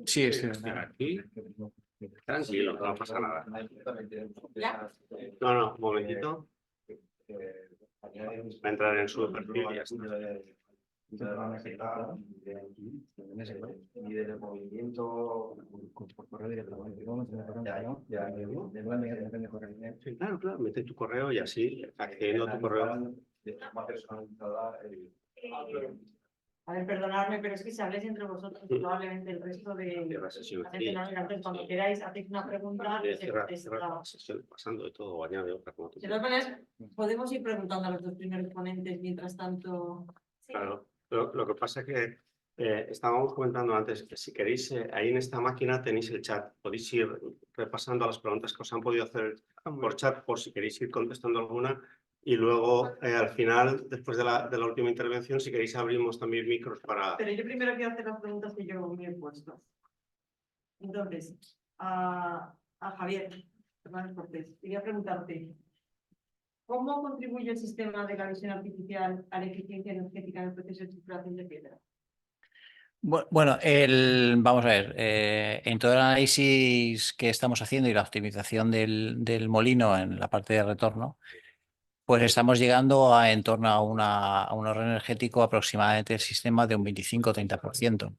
Sí, es Aquí, tranquilo, no pasa nada. ¿Ya? No, un momentito. Va a entrar en su perfil y ya está. Sí, claro, mete tu correo y así, accediendo a tu correo. A ver, perdonadme, pero es que si habléis entre vosotros, probablemente el resto de Cierra sesión la gente aquí. no venga. Entonces, cuando queráis, hacéis una pregunta y se Cierra contesta. la sesión pasando de todo o añade otra como tú De todas maneras, podemos ir preguntando a los dos primeros ponentes mientras tanto. Sí. Claro, lo que pasa es que estábamos comentando antes que si queréis, ahí en esta máquina tenéis el chat, podéis ir repasando las preguntas que os han podido hacer por chat, por si queréis ir contestando alguna, y luego al final, después de la última intervención, si queréis abrimos también micros para... Pero yo primero quiero hacer las preguntas que yo me he puesto. Entonces, a Javier Fernández Cortés, quería preguntarte, ¿cómo contribuye el sistema de la visión artificial a la eficiencia energética en el proceso de estructuración de piedra? Bueno, vamos a ver, en todo el análisis que estamos haciendo y la optimización del molino en la parte de retorno, pues estamos llegando a en torno a un ahorro energético aproximadamente del sistema de un 25-30%.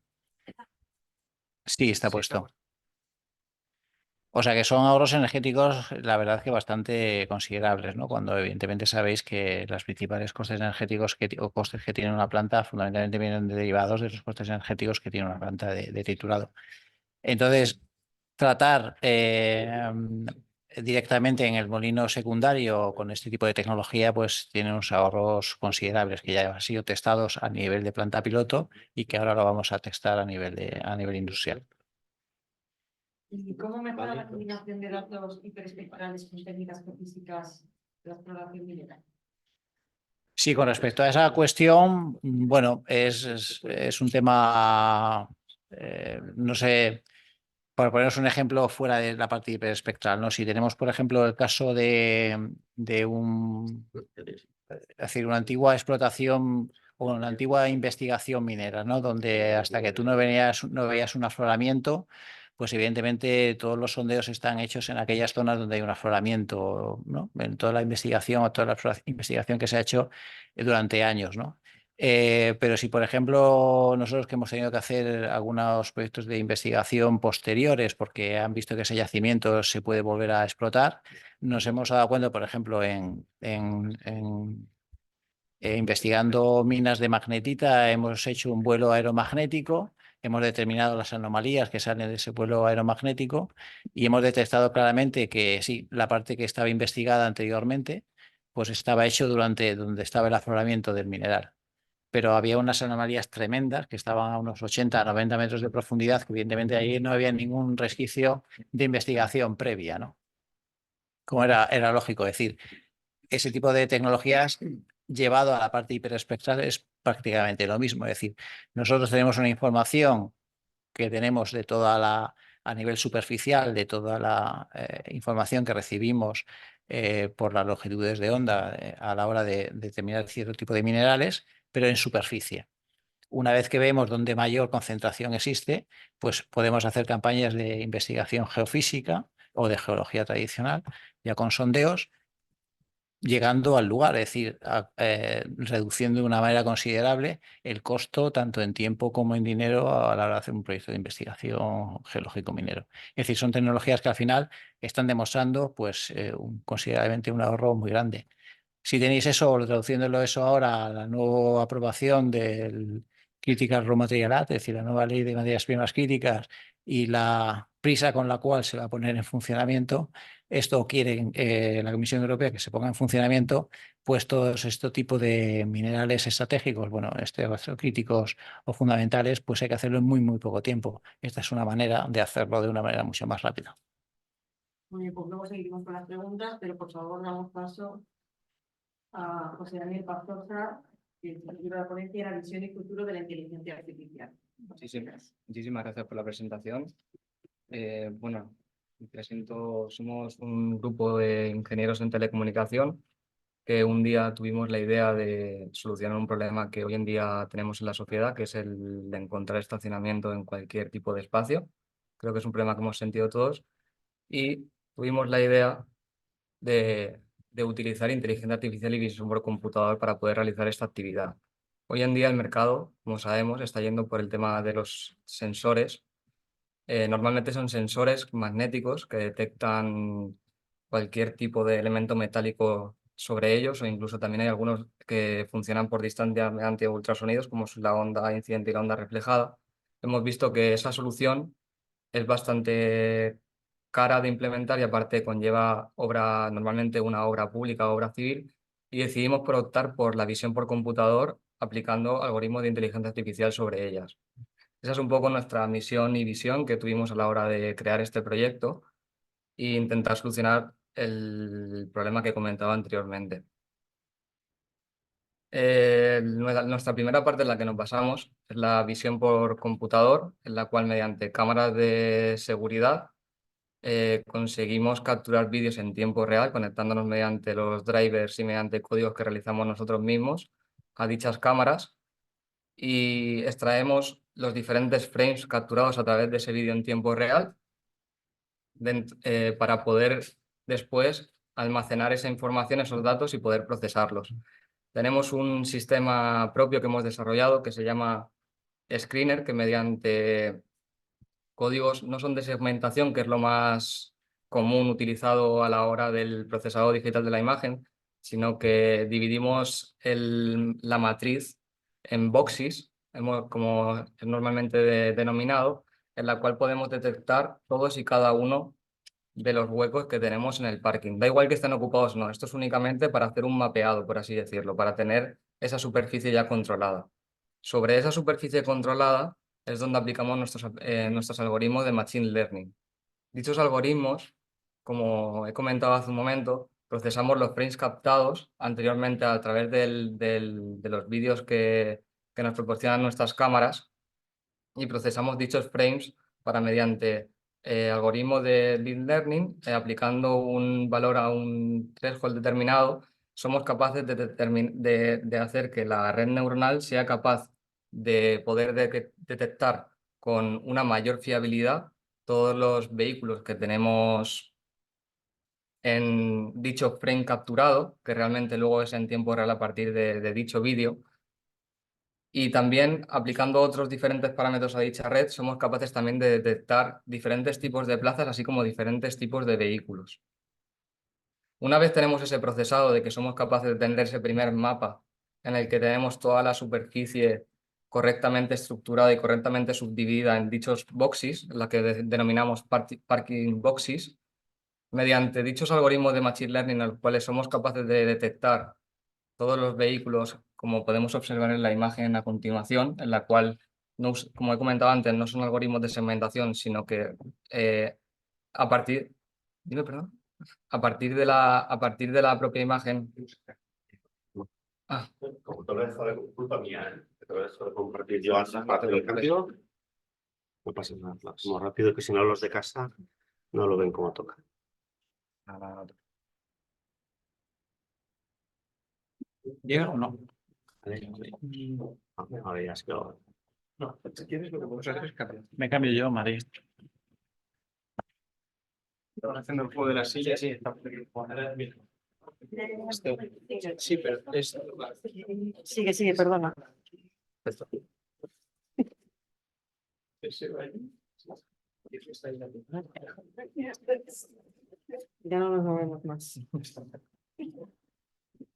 Sí, está puesto. O sea que son ahorros energéticos, la verdad que bastante considerables, ¿no? Cuando evidentemente sabéis que los principales costes energéticos o costes que tiene una planta fundamentalmente vienen derivados de los costes energéticos que tiene una planta de triturado. Entonces, tratar directamente en el molino secundario con este tipo de tecnología, pues tiene unos ahorros considerables que ya han sido testados a nivel de planta piloto y que ahora lo vamos a testar a nivel industrial. ¿Y cómo mejora la combinación de datos hiperespectrales con técnicas geofísicas de la exploración minera? Sí, con respecto a esa cuestión, bueno, es un tema no sé, para poneros un ejemplo fuera de la parte hiperespectral, ¿no? Si tenemos, por ejemplo, el caso de es decir, una antigua explotación o una antigua investigación minera, ¿no? Donde hasta que tú no veías un afloramiento, pues evidentemente todos los sondeos están hechos en aquellas zonas donde hay un afloramiento, ¿no? En toda la investigación o toda la investigación que se ha hecho durante años, ¿no? Pero si, por ejemplo, nosotros que hemos tenido que hacer algunos proyectos de investigación posteriores porque han visto que ese yacimiento se puede volver a explotar, nos hemos dado cuenta, por ejemplo, investigando minas de magnetita, hemos hecho un vuelo aeromagnético, hemos determinado las anomalías que salen de ese vuelo aeromagnético y hemos detectado claramente que sí, la parte que estaba investigada anteriormente, pues estaba hecho durante donde estaba el afloramiento del mineral. Pero había unas anomalías tremendas que estaban a unos 80 a 90 metros de profundidad, que evidentemente ahí no había ningún resquicio de investigación previa, ¿no? Como era lógico decir, ese tipo de tecnologías llevado a la parte hiperespectral es prácticamente lo mismo. Es decir, nosotros tenemos una información que tenemos de a nivel superficial, de toda la información que recibimos por las longitudes de onda a la hora de determinar cierto tipo de minerales, pero en superficie. Una vez que vemos dónde mayor concentración existe, pues podemos hacer campañas de investigación geofísica o de geología tradicional, ya con sondeos, llegando al lugar, es decir, reduciendo de una manera considerable el costo tanto en tiempo como en dinero a la hora de hacer un proyecto de investigación geológico minero. Es decir, son tecnologías que al final están demostrando pues, considerablemente un ahorro muy grande. Si tenéis eso, traduciéndolo eso ahora a la nueva aprobación del Critical Raw Material Act, es decir, la nueva ley de materias primas críticas y la prisa con la cual se va a poner en funcionamiento, esto quiere la Comisión Europea que se ponga en funcionamiento, pues todos este tipo de minerales estratégicos, bueno, críticos o fundamentales, pues hay que hacerlo en muy, muy poco tiempo. Esta es una manera de hacerlo de una manera mucho más rápida. Muy bien, pues luego seguimos con las preguntas, pero por favor damos paso a José Daniel Pazosa, que es el libro de la ponencia La visión y futuro de la inteligencia artificial. Muchísimas gracias por la presentación. Bueno, somos un grupo de ingenieros en telecomunicación que un día tuvimos la idea de solucionar un problema que hoy en día tenemos en la sociedad, que es el de encontrar estacionamiento en cualquier tipo de espacio. Creo que es un problema que hemos sentido todos y tuvimos la idea de utilizar inteligencia artificial y visión por computador para poder realizar esta actividad. Hoy en día el mercado, como sabemos, está yendo por el tema de los sensores. Normalmente son sensores magnéticos que detectan cualquier tipo de elemento metálico sobre ellos, o incluso también hay algunos que funcionan por distancia mediante ultrasonidos, como es la onda incidente y la onda reflejada. Hemos visto que esa solución es bastante cara de implementar y aparte conlleva normalmente una obra pública o obra civil, y decidimos optar por la visión por computador aplicando algoritmos de inteligencia artificial sobre ellas. Esa es un poco nuestra misión y visión que tuvimos a la hora de crear este proyecto e intentar solucionar el problema que comentaba anteriormente. Nuestra primera parte en la que nos basamos es la visión por computador, en la cual mediante cámaras de seguridad conseguimos capturar vídeos en tiempo real, conectándonos mediante los drivers y mediante códigos que realizamos nosotros mismos a dichas cámaras, y extraemos los diferentes frames capturados a través de ese vídeo en tiempo real para poder después almacenar esa información, esos datos y poder procesarlos. Tenemos un sistema propio que hemos desarrollado que se llama Screener, que mediante códigos no son de segmentación, que es lo más común utilizado a la hora del procesado digital de la imagen, sino que dividimos la matriz en boxes, como es normalmente denominado, en la cual podemos detectar todos y cada uno de los huecos que tenemos en el parking. Da igual que estén ocupados o no, esto es únicamente para hacer un mapeado, por así decirlo, para tener esa superficie ya controlada. Sobre esa superficie controlada es donde aplicamos nuestros algoritmos de Machine Learning. Dichos algoritmos, como he comentado hace un momento, procesamos los frames captados anteriormente a través de los vídeos que nos proporcionan nuestras cámaras, y procesamos dichos frames para mediante algoritmo de Deep Learning, aplicando un valor a un threshold determinado, somos capaces de hacer que la red neuronal sea capaz de poder detectar con una mayor fiabilidad todos los vehículos que tenemos en dicho frame capturado, que realmente luego es en tiempo real a partir de dicho vídeo. Y también aplicando otros diferentes parámetros a dicha red, somos capaces también de detectar diferentes tipos de plazas, así como diferentes tipos de vehículos. Una vez tenemos ese procesado de que somos capaces de tener ese primer mapa en el que tenemos toda la superficie correctamente estructurada y correctamente subdividida en dichos boxes, la que denominamos parking boxes, mediante dichos algoritmos de Machine Learning en los cuales somos capaces de detectar todos los vehículos, como podemos observar en la imagen a continuación, en la cual, como he comentado antes, no son algoritmos de segmentación, sino que a partir... Dime, perdón. A partir de la propia imagen... Como te lo dejo de culpa mía, te lo dejo de compartir yo antes para hacer el cambio. No pasa nada, más rápido que si no los de casa no lo ven como toca. ¿Llega o no? Vale. Ahora ya es que lo... No, si quieres lo que podemos hacer es cambiar. Me cambio yo, María. Estamos haciendo el juego de las sillas y estamos sí, pero es... Sigue, perdona. Ya no nos movemos más.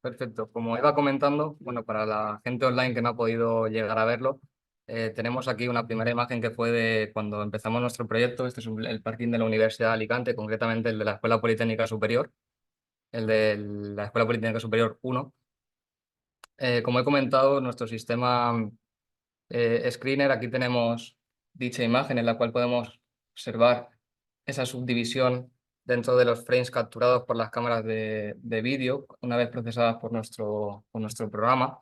Perfecto. Como iba comentando, bueno, para la gente online que no ha podido llegar a verlo, tenemos aquí una primera imagen que fue de cuando empezamos nuestro proyecto. Este es el parking de la Universidad de Alicante, concretamente el de la Escuela Politécnica Superior, el de la Escuela Politécnica Superior 1. Como he comentado, nuestro sistema Screener, aquí tenemos dicha imagen en la cual podemos observar esa subdivisión dentro de los frames capturados por las cámaras de vídeo, una vez procesadas por nuestro programa,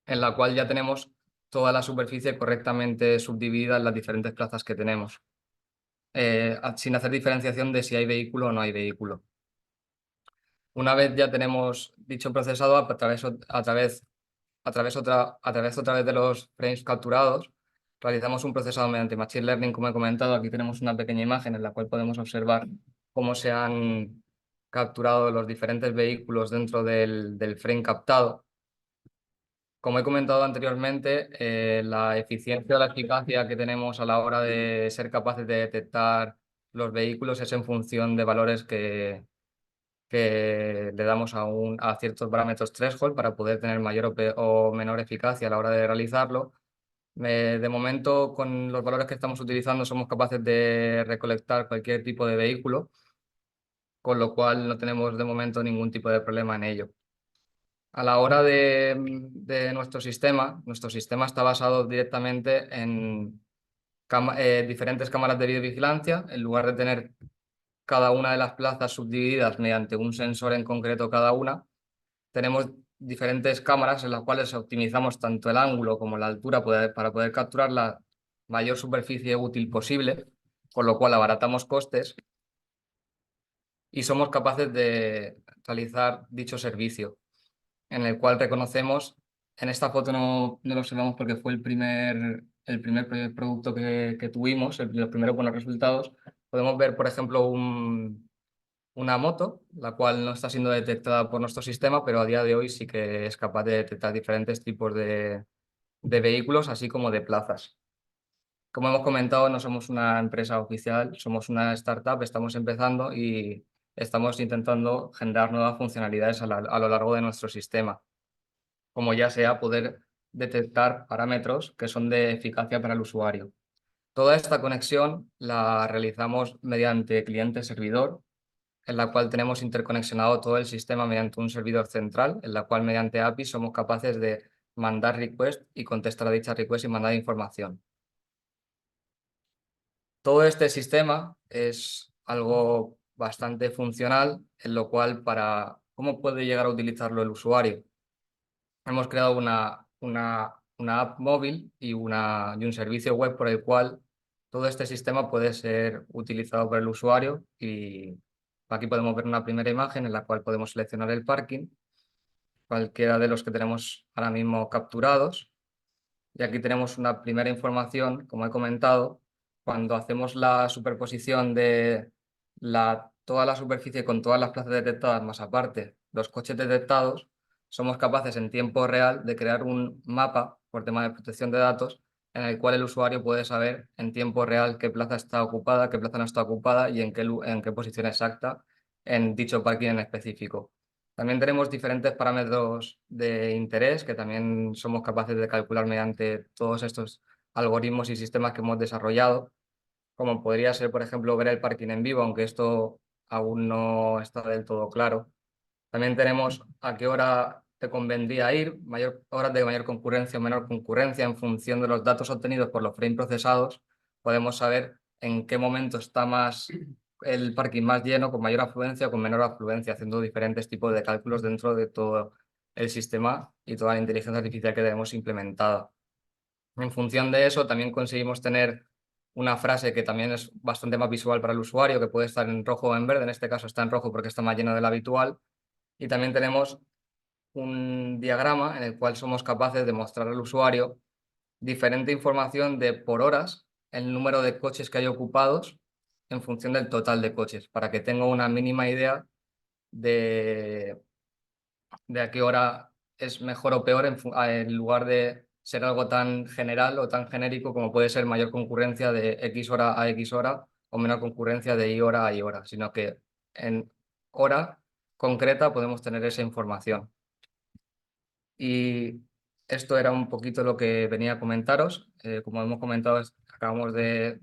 en la cual ya tenemos toda la superficie correctamente subdividida en las diferentes plazas que tenemos, sin hacer diferenciación de si hay vehículo o no hay vehículo. Una vez ya tenemos dicho procesado, a través otra vez de los frames capturados, realizamos un procesado mediante Machine Learning, como he comentado. Aquí tenemos una pequeña imagen en la cual podemos observar cómo se han capturado los diferentes vehículos dentro del frame captado. Como he comentado anteriormente, la eficiencia o la eficacia que tenemos a la hora de ser capaces de detectar los vehículos es en función de valores que le damos a ciertos parámetros threshold para poder tener mayor o menor eficacia a la hora de realizarlo. De momento, con los valores que estamos utilizando, somos capaces de recolectar cualquier tipo de vehículo, con lo cual no tenemos de momento ningún tipo de problema en ello. A la hora de nuestro sistema está basado directamente en diferentes cámaras de videovigilancia. En lugar de tener cada una de las plazas subdivididas mediante un sensor en concreto cada una, tenemos diferentes cámaras en las cuales optimizamos tanto el ángulo como la altura para poder capturar la mayor superficie útil posible, con lo cual abaratamos costes y somos capaces de realizar dicho servicio, en el cual reconocemos, en esta foto no lo observamos porque fue el primer producto que tuvimos, los primeros buenos resultados. Podemos ver, por ejemplo, una moto, la cual no está siendo detectada por nuestro sistema, pero a día de hoy sí que es capaz de detectar diferentes tipos de vehículos, así como de plazas. Como hemos comentado, no somos una empresa oficial, somos una startup, estamos empezando y estamos intentando generar nuevas funcionalidades a lo largo de nuestro sistema, como ya sea poder detectar parámetros que son de eficacia para el usuario. Toda esta conexión la realizamos mediante cliente-servidor, en la cual tenemos interconexionado todo el sistema mediante un servidor central, en la cual mediante API somos capaces de mandar request y contestar a dicha request y mandar información. Todo este sistema es algo bastante funcional, en lo cual ¿cómo puede llegar a utilizarlo el usuario? Hemos creado una una app móvil y un servicio web por el cual todo este sistema puede ser utilizado por el usuario. Y aquí podemos ver una primera imagen en la cual podemos seleccionar el parking, cualquiera de los que tenemos ahora mismo capturados. Y aquí tenemos una primera información, como he comentado, cuando hacemos la superposición de toda la superficie con todas las plazas detectadas, más aparte los coches detectados, somos capaces en tiempo real de crear un mapa por tema de protección de datos en el cual el usuario puede saber en tiempo real qué plaza está ocupada, qué plaza no está ocupada y en qué posición exacta en dicho parking en específico. También tenemos diferentes parámetros de interés que también somos capaces de calcular mediante todos estos algoritmos y sistemas que hemos desarrollado, como podría ser, por ejemplo, ver el parking en vivo, aunque esto aún no está del todo claro. También tenemos a qué hora te convendría ir, horas de mayor concurrencia o menor concurrencia en función de los datos obtenidos por los frames procesados. Podemos saber en qué momento está el parking más lleno, con mayor afluencia o con menor afluencia, haciendo diferentes tipos de cálculos dentro de todo el sistema y toda la inteligencia artificial que tenemos implementada. En función de eso, también conseguimos tener una frase que también es bastante más visual para el usuario, que puede estar en rojo o en verde. En este caso está en rojo porque está más lleno del habitual. Y también tenemos un diagrama en el cual somos capaces de mostrar al usuario diferente información de por horas el número de coches que hay ocupados en función del total de coches, para que tenga una mínima idea de a qué hora es mejor o peor en lugar de ser algo tan general o tan genérico como puede ser mayor concurrencia de X hora a X hora o menor concurrencia de Y hora a Y hora, sino que en hora concreta podemos tener esa información. Y esto era un poquito lo que venía a comentaros. Como hemos comentado, acabamos de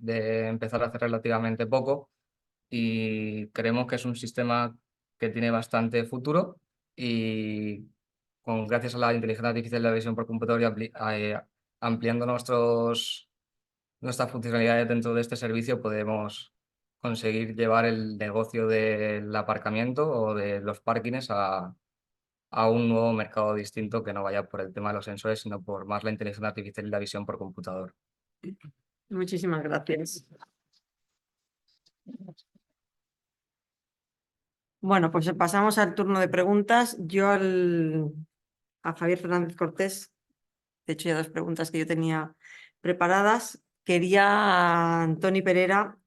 empezar hace relativamente poco y creemos que es un sistema que tiene bastante futuro y gracias a la inteligencia artificial y la visión por computador y ampliando nuestras funcionalidades dentro de este servicio, podemos conseguir llevar el negocio del aparcamiento o de los parkings a un nuevo mercado distinto que no vaya por el tema de los sensores, sino por más la inteligencia artificial y la visión por computador. Muchísimas gracias. Bueno, pues pasamos al turno de preguntas. A Javier Fernández Cortés, de hecho ya 2 preguntas que yo tenía preparadas. Quería a Antoni Pereira.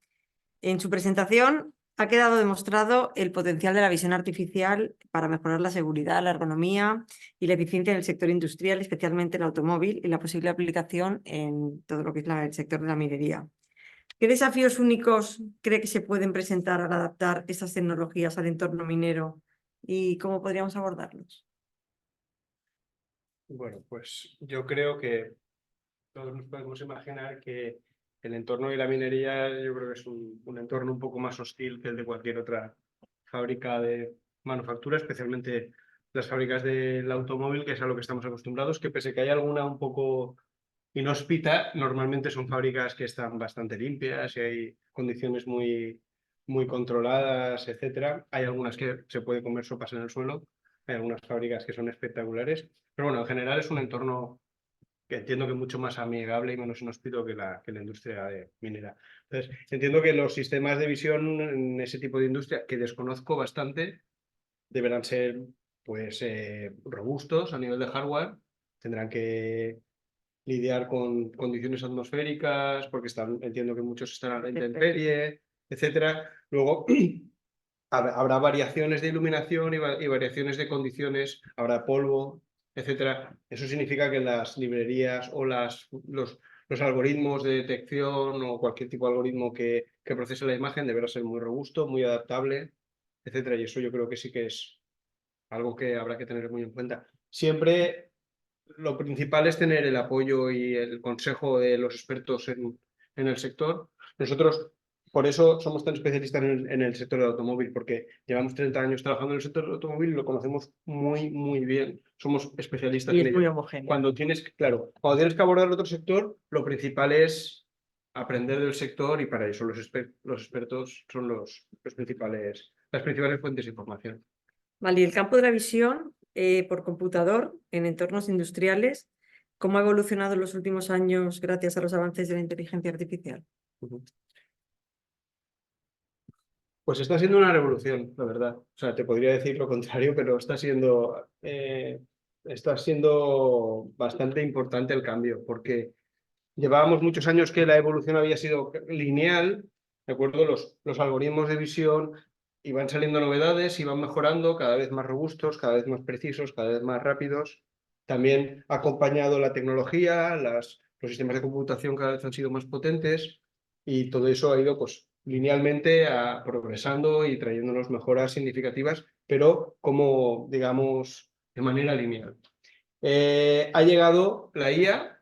En su presentación ha quedado demostrado el potencial de la visión artificial para mejorar la seguridad, la ergonomía y la eficiencia en el sector industrial, especialmente el automóvil, y la posible aplicación en todo lo que es el sector de la minería. ¿Qué desafíos únicos cree que se pueden presentar al adaptar estas tecnologías al entorno minero y cómo podríamos abordarlos? Bueno, pues yo creo que todos nos podemos imaginar que el entorno de la minería yo creo que es un entorno un poco más hostil que el de cualquier otra fábrica de manufactura, especialmente las fábricas del automóvil, que es a lo que estamos acostumbrados, que pese que hay alguna un poco inhóspita, normalmente son fábricas que están bastante limpias y hay condiciones muy controladas, etcétera. Hay algunas que se puede comer sopas en el suelo, hay algunas fábricas que son espectaculares, pero bueno, en general es un entorno que entiendo que es mucho más amigable y menos inhóspito que la industria minera. Entonces, entiendo que los sistemas de visión en ese tipo de industria, que desconozco bastante, deberán ser pues robustos a nivel de hardware, tendrán que lidiar con condiciones atmosféricas, porque entiendo que muchos están a la intemperie, etcétera. Luego habrá variaciones de iluminación y variaciones de condiciones, habrá polvo, etcétera. Eso significa que las librerías o los algoritmos de detección o cualquier tipo de algoritmo que procese la imagen deberá ser muy robusto, muy adaptable, etcétera. Y eso yo creo que sí que es algo que habrá que tener muy en cuenta. Siempre lo principal es tener el apoyo y el consejo de los expertos en el sector. Nosotros, por eso somos tan especialistas en el sector del automóvil, porque llevamos 30 años trabajando en el sector del automóvil y lo conocemos muy bien. Somos especialistas Y en es muy ello. homogéneo. Cuando tienes que abordar otro sector, lo principal es aprender del sector y para eso los expertos son las principales fuentes de información. Vale, y el campo de la visión por computador en entornos industriales, ¿Cómo ha evolucionado en los últimos años gracias a los avances de la inteligencia artificial? Pues está siendo una revolución, la verdad. O sea, te podría decir lo contrario, pero está siendo bastante importante el cambio, porque llevábamos muchos años que la evolución había sido lineal, ¿de acuerdo? Los algoritmos de visión iban saliendo novedades, iban mejorando, cada vez más robustos, cada vez más precisos, cada vez más rápidos. También ha acompañado la tecnología, los sistemas de computación cada vez han sido más potentes y todo eso ha ido pues linealmente progresando y trayéndonos mejoras significativas, pero como, digamos, de manera lineal. Ha llegado la IA,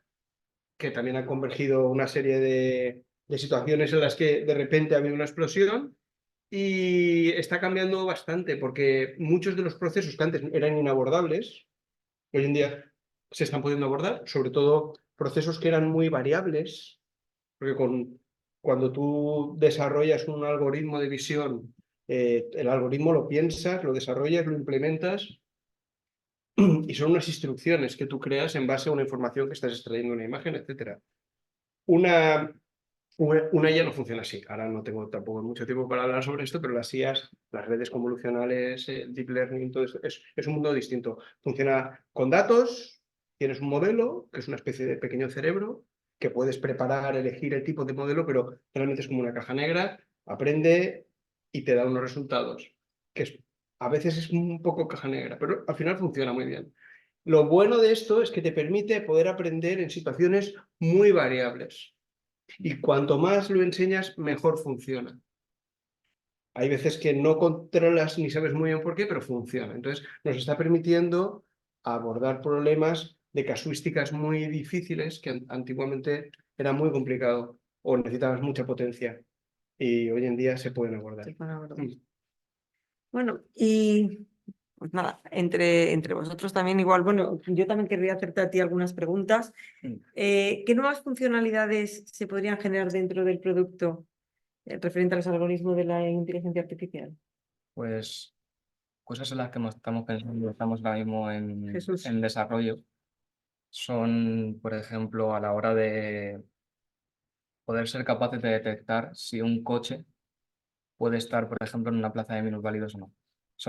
que también ha convergido una serie de situaciones en las que de repente ha habido una explosión y está cambiando bastante porque muchos de los procesos que antes eran inabordables, hoy en día se están pudiendo abordar, sobre todo procesos que eran muy variables, porque cuando tú desarrollas un algoritmo de visión, el algoritmo lo piensas, lo desarrollas, lo implementas y son unas instrucciones que tú creas en base a una información que estás extrayendo de una imagen, etc. Una IA no funciona así. Ahora no tengo tampoco mucho tiempo para hablar sobre esto, pero las IAs, las redes convolucionales, deep learning, todo eso, es un mundo distinto. Funciona con datos, tienes un modelo, que es una especie de pequeño cerebro, que puedes preparar, elegir el tipo de modelo, pero realmente es como una caja negra, aprende y te da unos resultados, a veces es un poco caja negra, pero al final funciona muy bien. Lo bueno de esto es que te permite poder aprender en situaciones muy variables. Y cuanto más lo enseñas, mejor funciona. Hay veces que no controlas ni sabes muy bien por qué, pero funciona. Entonces, nos está permitiendo abordar problemas de casuísticas muy difíciles que antiguamente era muy complicado o necesitabas mucha potencia. Y hoy en día se pueden abordar. Bueno, y pues nada, entre vosotros también igual, bueno, yo también querría hacerte a ti algunas preguntas. ¿Qué nuevas funcionalidades se podrían generar dentro del producto referente a los algoritmos de la inteligencia artificial? Pues cosas en las que estamos pensando, estamos ahora mismo Jesús. en desarrollo, son, por ejemplo, a la hora de poder ser capaces de detectar si un coche puede estar, por ejemplo, en una plaza de minusválidos o no.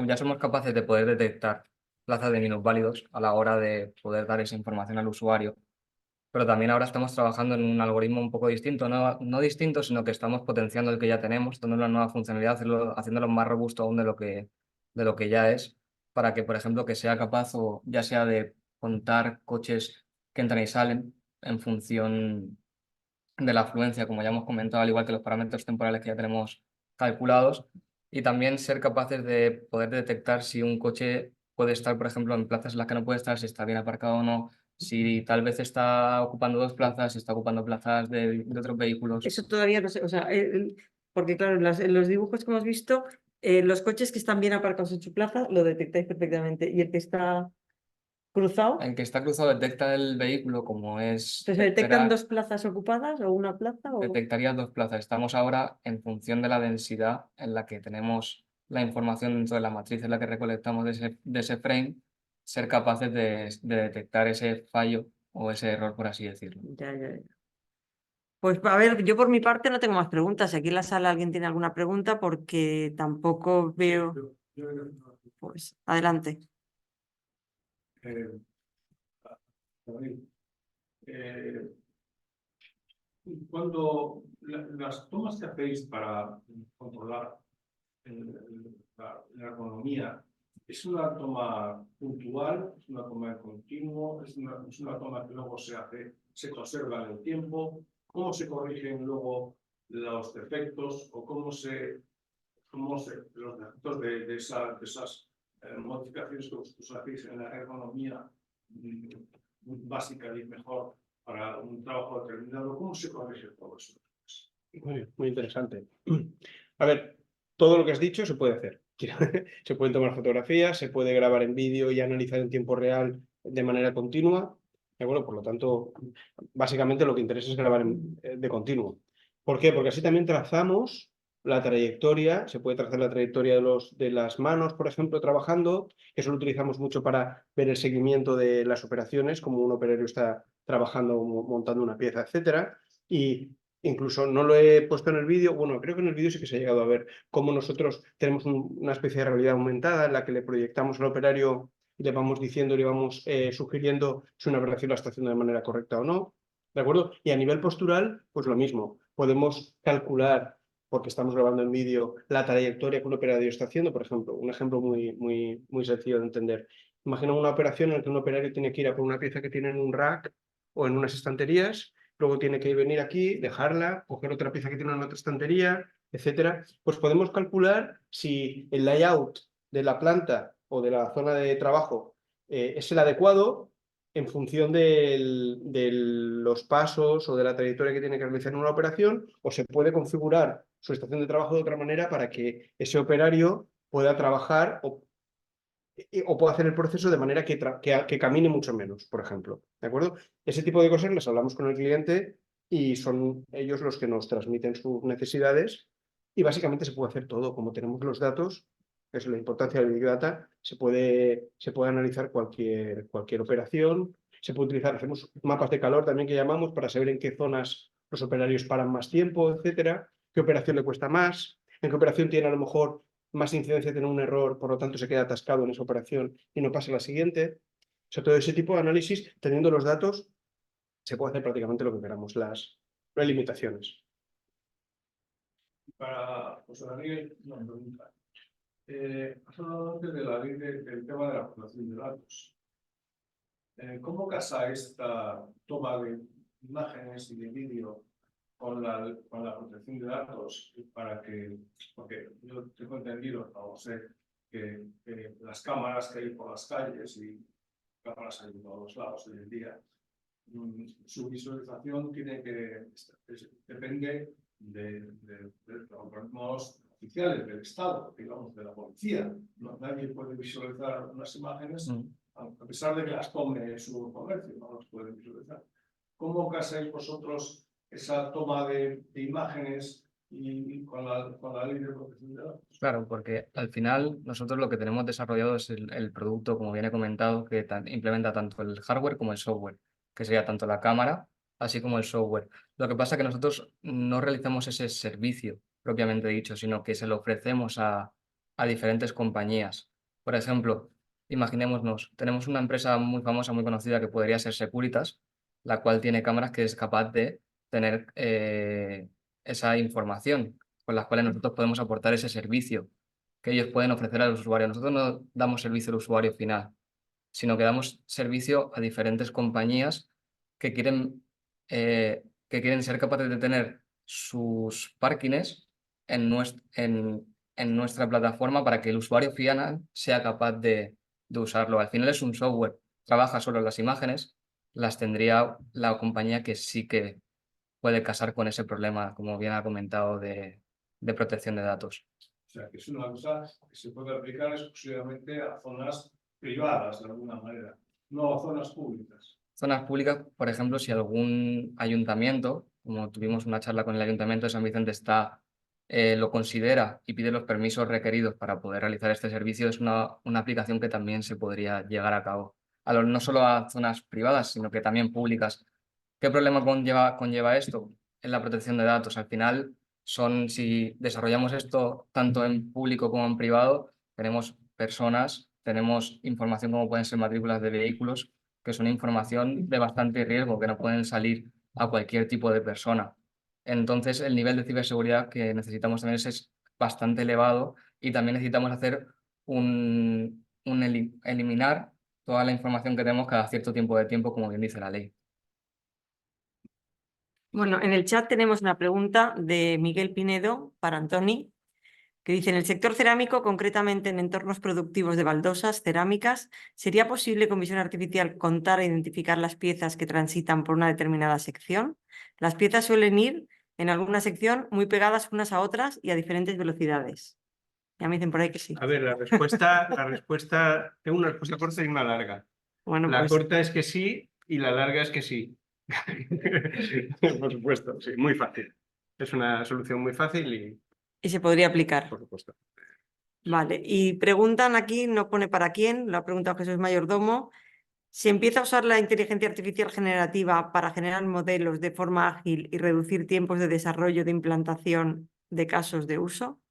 Ya somos capaces de poder detectar plazas de minusválidos a la hora de poder dar esa información al usuario, pero también ahora estamos trabajando en un algoritmo un poco distinto, no distinto, sino que estamos potenciando el que ya tenemos, dando una nueva funcionalidad, haciéndolo más robusto aún de lo que ya es, para que, por ejemplo, que sea capaz o ya sea de contar coches que entran y salen en función de la afluencia, como ya hemos comentado, al igual que los parámetros temporales que ya tenemos calculados, y también ser capaces de poder detectar si un coche puede estar, por ejemplo, en plazas en las que no puede estar, si está bien aparcado o no, si tal vez está ocupando dos plazas, si está ocupando plazas de otros vehículos. Eso todavía no sé, o sea, porque claro, en los dibujos que hemos visto, los coches que están bien aparcados en su plaza lo detectáis perfectamente y el que está cruzado, El que está cruzado detecta el vehículo como es ¿se detectan esperar, dos plazas ocupadas o una plaza? O... detectaría dos plazas. Estamos ahora en función de la densidad en la que tenemos la información dentro de la matriz en la que recolectamos de ese frame, ser capaces de detectar ese fallo o ese error, por así decirlo. Ya. Pues a ver, yo por mi parte no tengo más preguntas. Si aquí en la sala alguien tiene alguna pregunta, porque tampoco veo. Pues adelante. Cuando las tomas que hacéis para controlar la ergonomía, ¿es una toma puntual? ¿Es una toma de continuo? ¿Es una toma que luego se conserva en el tiempo? ¿Cómo se corrigen luego los defectos? ¿O cómo los defectos de esas modificaciones que vosotros hacéis en la ergonomía básica y mejor para un trabajo determinado? ¿Cómo se corrige todo eso? Muy interesante. A ver, todo lo que has dicho se puede hacer. Se pueden tomar fotografías, se puede grabar en vídeo y analizar en tiempo real de manera continua. Bueno, por lo tanto, básicamente lo que interesa es grabar de continuo. ¿Por qué? Porque así también trazamos la trayectoria, se puede trazar la trayectoria de las manos, por ejemplo, trabajando. Eso lo utilizamos mucho para ver el seguimiento de las operaciones, como un operario está trabajando, montando una pieza, etcétera. Y incluso no lo he puesto en el vídeo, bueno, creo que en el vídeo sí que se ha llegado a ver cómo nosotros tenemos una especie de realidad aumentada en la que le proyectamos al operario y le vamos diciendo, le vamos sugiriendo si una operación la está haciendo de manera correcta o no, ¿de acuerdo? Y a nivel postural, pues lo mismo, podemos calcular, porque estamos grabando en vídeo, la trayectoria que un operario está haciendo, por ejemplo, un ejemplo muy sencillo de entender. Imagina una operación en la que un operario tiene que ir a por una pieza que tiene en un rack o en unas estanterías, luego tiene que venir aquí, dejarla, coger otra pieza que tiene en otra estantería, etcétera. Pues podemos calcular si el layout de la planta o de la zona de trabajo es el adecuado en función de los pasos o de la trayectoria que tiene que realizar en una operación, o se puede configurar su estación de trabajo de otra manera para que ese operario pueda trabajar o pueda hacer el proceso de manera que camine mucho menos, por ejemplo. ¿De acuerdo? Ese tipo de cosas las hablamos con el cliente y son ellos los que nos transmiten sus necesidades y básicamente se puede hacer todo. Como tenemos los datos, que es la importancia del Big Data, se puede analizar cualquier operación, se puede utilizar, hacemos mapas de calor también que llamamos para saber en qué zonas los operarios paran más tiempo, etcétera, qué operación le cuesta más, en qué operación tiene a lo mejor más incidencia de tener un error, por lo tanto se queda atascado en esa operación y no pasa a la siguiente. O sea, todo ese tipo de análisis, teniendo los datos, se puede hacer prácticamente lo que queramos, no hay limitaciones. Para José Daniel, una pregunta. Has hablado antes de la ley del tema de la protección de datos. ¿Cómo casa esta toma de imágenes y de vídeo con la protección de datos porque yo tengo entendido, no sé, que las cámaras que hay por las calles y cámaras hay en todos los lados hoy en día, su visualización depende de los algoritmos oficiales del Estado, digamos, de la policía. Nadie puede visualizar unas imágenes, a pesar de que las tome su comercio, no las puede visualizar. ¿Cómo casáis vosotros esa toma de imágenes y con la ley de protección de datos? Claro, porque al final nosotros lo que tenemos desarrollado es el producto, como bien he comentado, que implementa tanto el hardware como el software, que sería tanto la cámara así como el software. Lo que pasa es que nosotros no realizamos ese servicio propiamente dicho, sino que se lo ofrecemos a diferentes compañías. Por ejemplo, imaginémonos, tenemos una empresa muy famosa, muy conocida, que podría ser Securitas, la cual tiene cámaras que es capaz de tener esa información, con las cuales nosotros podemos aportar ese servicio que ellos pueden ofrecer al usuario. Nosotros no damos servicio al usuario final, sino que damos servicio a diferentes compañías que quieren ser capaces de tener sus parkings en nuestra plataforma para que el usuario final sea capaz de usarlo. Al final es un software, trabaja solo las imágenes, las tendría la compañía que sí que puede casar con ese problema, como bien ha comentado, de protección de datos. O sea, que es una cosa que se puede aplicar exclusivamente a zonas privadas, de alguna manera, no a zonas públicas. Zonas públicas, por ejemplo, si algún ayuntamiento, como tuvimos una charla con el Ayuntamiento de San Vicente, lo considera y pide los permisos requeridos para poder realizar este servicio, es una aplicación que también se podría llegar a cabo. No solo a zonas privadas, sino que también públicas. ¿Qué problema conlleva esto? En la protección de datos. Al final, si desarrollamos esto tanto en público como en privado, tenemos personas, tenemos información como pueden ser matrículas de vehículos, que son información de bastante riesgo, que no pueden salir a cualquier tipo de persona. Entonces, el nivel de ciberseguridad que necesitamos tener es bastante elevado y también necesitamos hacer eliminar toda la información que tenemos cada cierto tiempo, como bien dice la ley. Bueno, en el chat tenemos una pregunta de Miguel Pinedo para Antoni, que dice: en el sector cerámico, concretamente en entornos productivos de baldosas cerámicas, ¿sería posible con visión artificial contar e identificar las piezas que transitan por una determinada sección? Las piezas suelen ir en alguna sección muy pegadas unas a otras y a diferentes velocidades. Ya me dicen por ahí que sí. A ver, la respuesta, tengo una respuesta corta y una larga. Bueno, La pues, corta es que sí y la larga es que sí. Por supuesto, sí, muy fácil. Es una solución muy fácil y se podría aplicar. por supuesto. Vale, y preguntan aquí, no pone para quién, lo ha preguntado Jesús Mayordomo, ¿Se empieza a usar la inteligencia artificial generativa para generar modelos de forma ágil y reducir tiempos de desarrollo de implantación de casos de uso?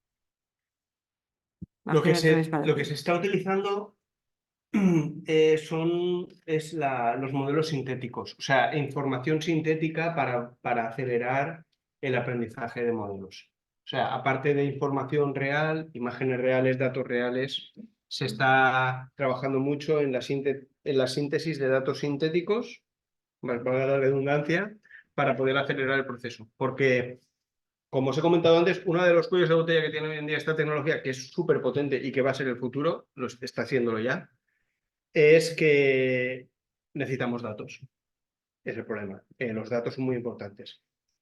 Lo que Imagino es para lo ti. que se está utilizando son los modelos sintéticos, o sea, información sintética para acelerar el aprendizaje de modelos. O sea, aparte de información real, imágenes reales, datos reales, se está trabajando mucho en la síntesis de datos sintéticos, valga la redundancia, para poder acelerar el proceso. Porque, como os he comentado antes, uno de los cuellos de botella que tiene hoy en día esta tecnología, que es súper potente y que va a ser el futuro, lo está haciéndolo ya, es que necesitamos datos. Es el problema. Los datos son muy importantes.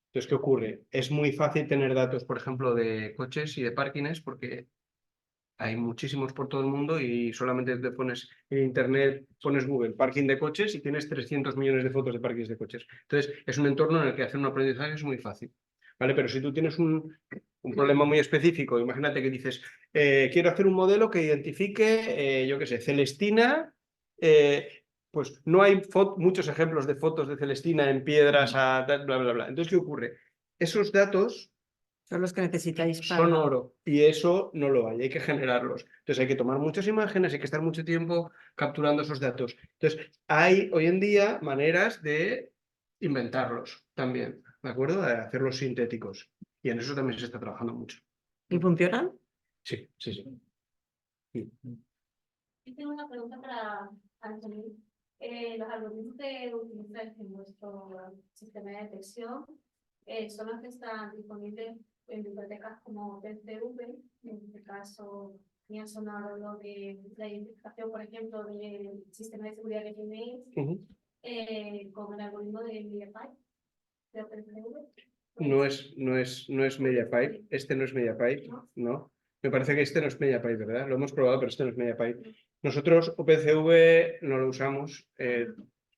Entonces, ¿qué ocurre? Es muy fácil tener datos, por ejemplo, de coches y de parkings, porque hay muchísimos por todo el mundo y solamente te pones en internet, pones Google, parking de coches y tienes 300 millones de fotos de parkings de coches. Entonces, es un entorno en el que hacer un aprendizaje es muy fácil. ¿Vale? Pero si tú tienes un problema muy específico, imagínate que dices, quiero hacer un modelo que identifique, yo qué sé, Celestina, pues no hay muchos ejemplos de fotos de Celestina en piedras, bla, bla, bla. Entonces, ¿qué ocurre? Esos datos Son los que necesitáis son para... oro y eso no lo hay que generarlos. Entonces hay que tomar muchas imágenes, hay que estar mucho tiempo capturando esos datos. Entonces hay hoy en día maneras de inventarlos también, ¿de acuerdo? De hacerlos sintéticos y en eso también se está trabajando mucho. ¿Y funcionan? Sí, sí, sí. Yo tengo una pregunta para Anthony. Los algoritmos que utilizáis en vuestro sistema de detección son los que están disponibles en bibliotecas como OpenCV. En este caso, me ha sonado lo de la identificación, por ejemplo, del sistema de seguridad de Gmail con el algoritmo de MediaPipe de OpenCV. No es MediaPipe, este no es MediaPipe, ¿no? Me parece que este no es MediaPipe, ¿verdad? Lo hemos probado, pero este no es MediaPipe. Nosotros OpenCV no lo usamos,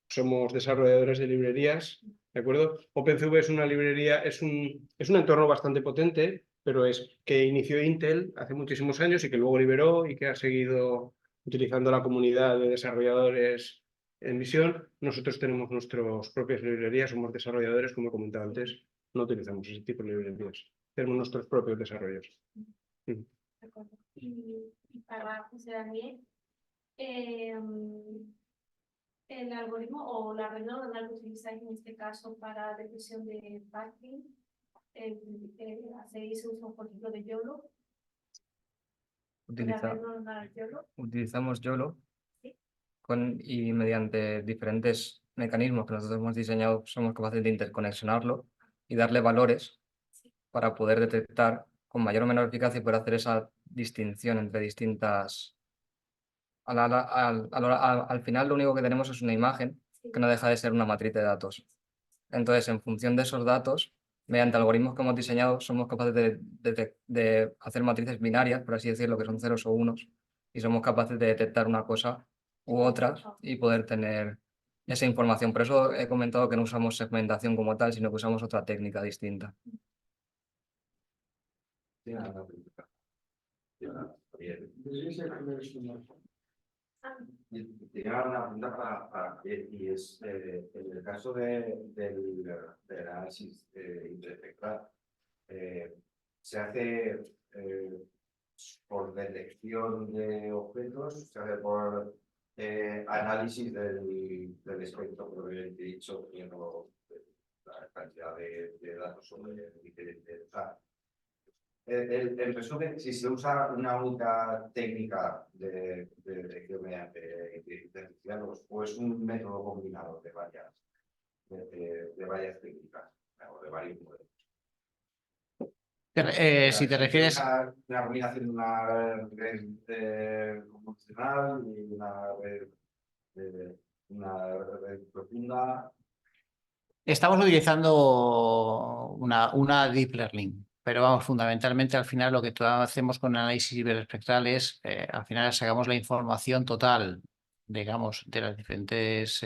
somos desarrolladores de librerías, ¿de acuerdo? OpenCV es una librería, es un entorno bastante potente, pero es que inició Intel hace muchísimos años y que luego liberó y que ha seguido utilizando la comunidad de desarrolladores en misión. Nosotros tenemos nuestras propias librerías, somos desarrolladores, como he comentado antes, no utilizamos ese tipo de librerías, tenemos nuestros propios desarrollos. Y para funcionar bien, el algoritmo o la red neuronal que utilizáis en este caso para detección de parking, hacéis uso, por ejemplo, de YOLO. La red neuronal YOLO. Utilizamos YOLO Sí. y mediante diferentes mecanismos que nosotros hemos diseñado somos capaces de interconexionarlo y darle valores para poder detectar con mayor o menor eficacia y poder hacer esa distinción entre distintas... Al final lo único que tenemos es una imagen que no deja de ser una matriz de datos. Entonces, en función de esos datos, mediante algoritmos que hemos diseñado, somos capaces de hacer matrices binarias, por así decirlo, que son ceros o unos, y somos capaces de detectar una cosa u otra y poder tener esa información. Por eso he comentado que no usamos segmentación como tal, sino que usamos otra técnica distinta. Tenía una pregunta para y es en el caso del análisis interespectral, se hace por detección de objetos, se hace por análisis del espectro propiamente dicho, teniendo la cantidad de datos sobre diferentes. El resumen, si se usa una única técnica de detección mediante inteligencia artificial o es un método combinado de varias técnicas o de varios modelos. Si te refieres... Una combinación de una red convencional y una red profunda. Estamos utilizando una Deep Learning, pero vamos, fundamentalmente al final lo que hacemos con análisis hiperespectral es, al final sacamos la información total, digamos, de las diferentes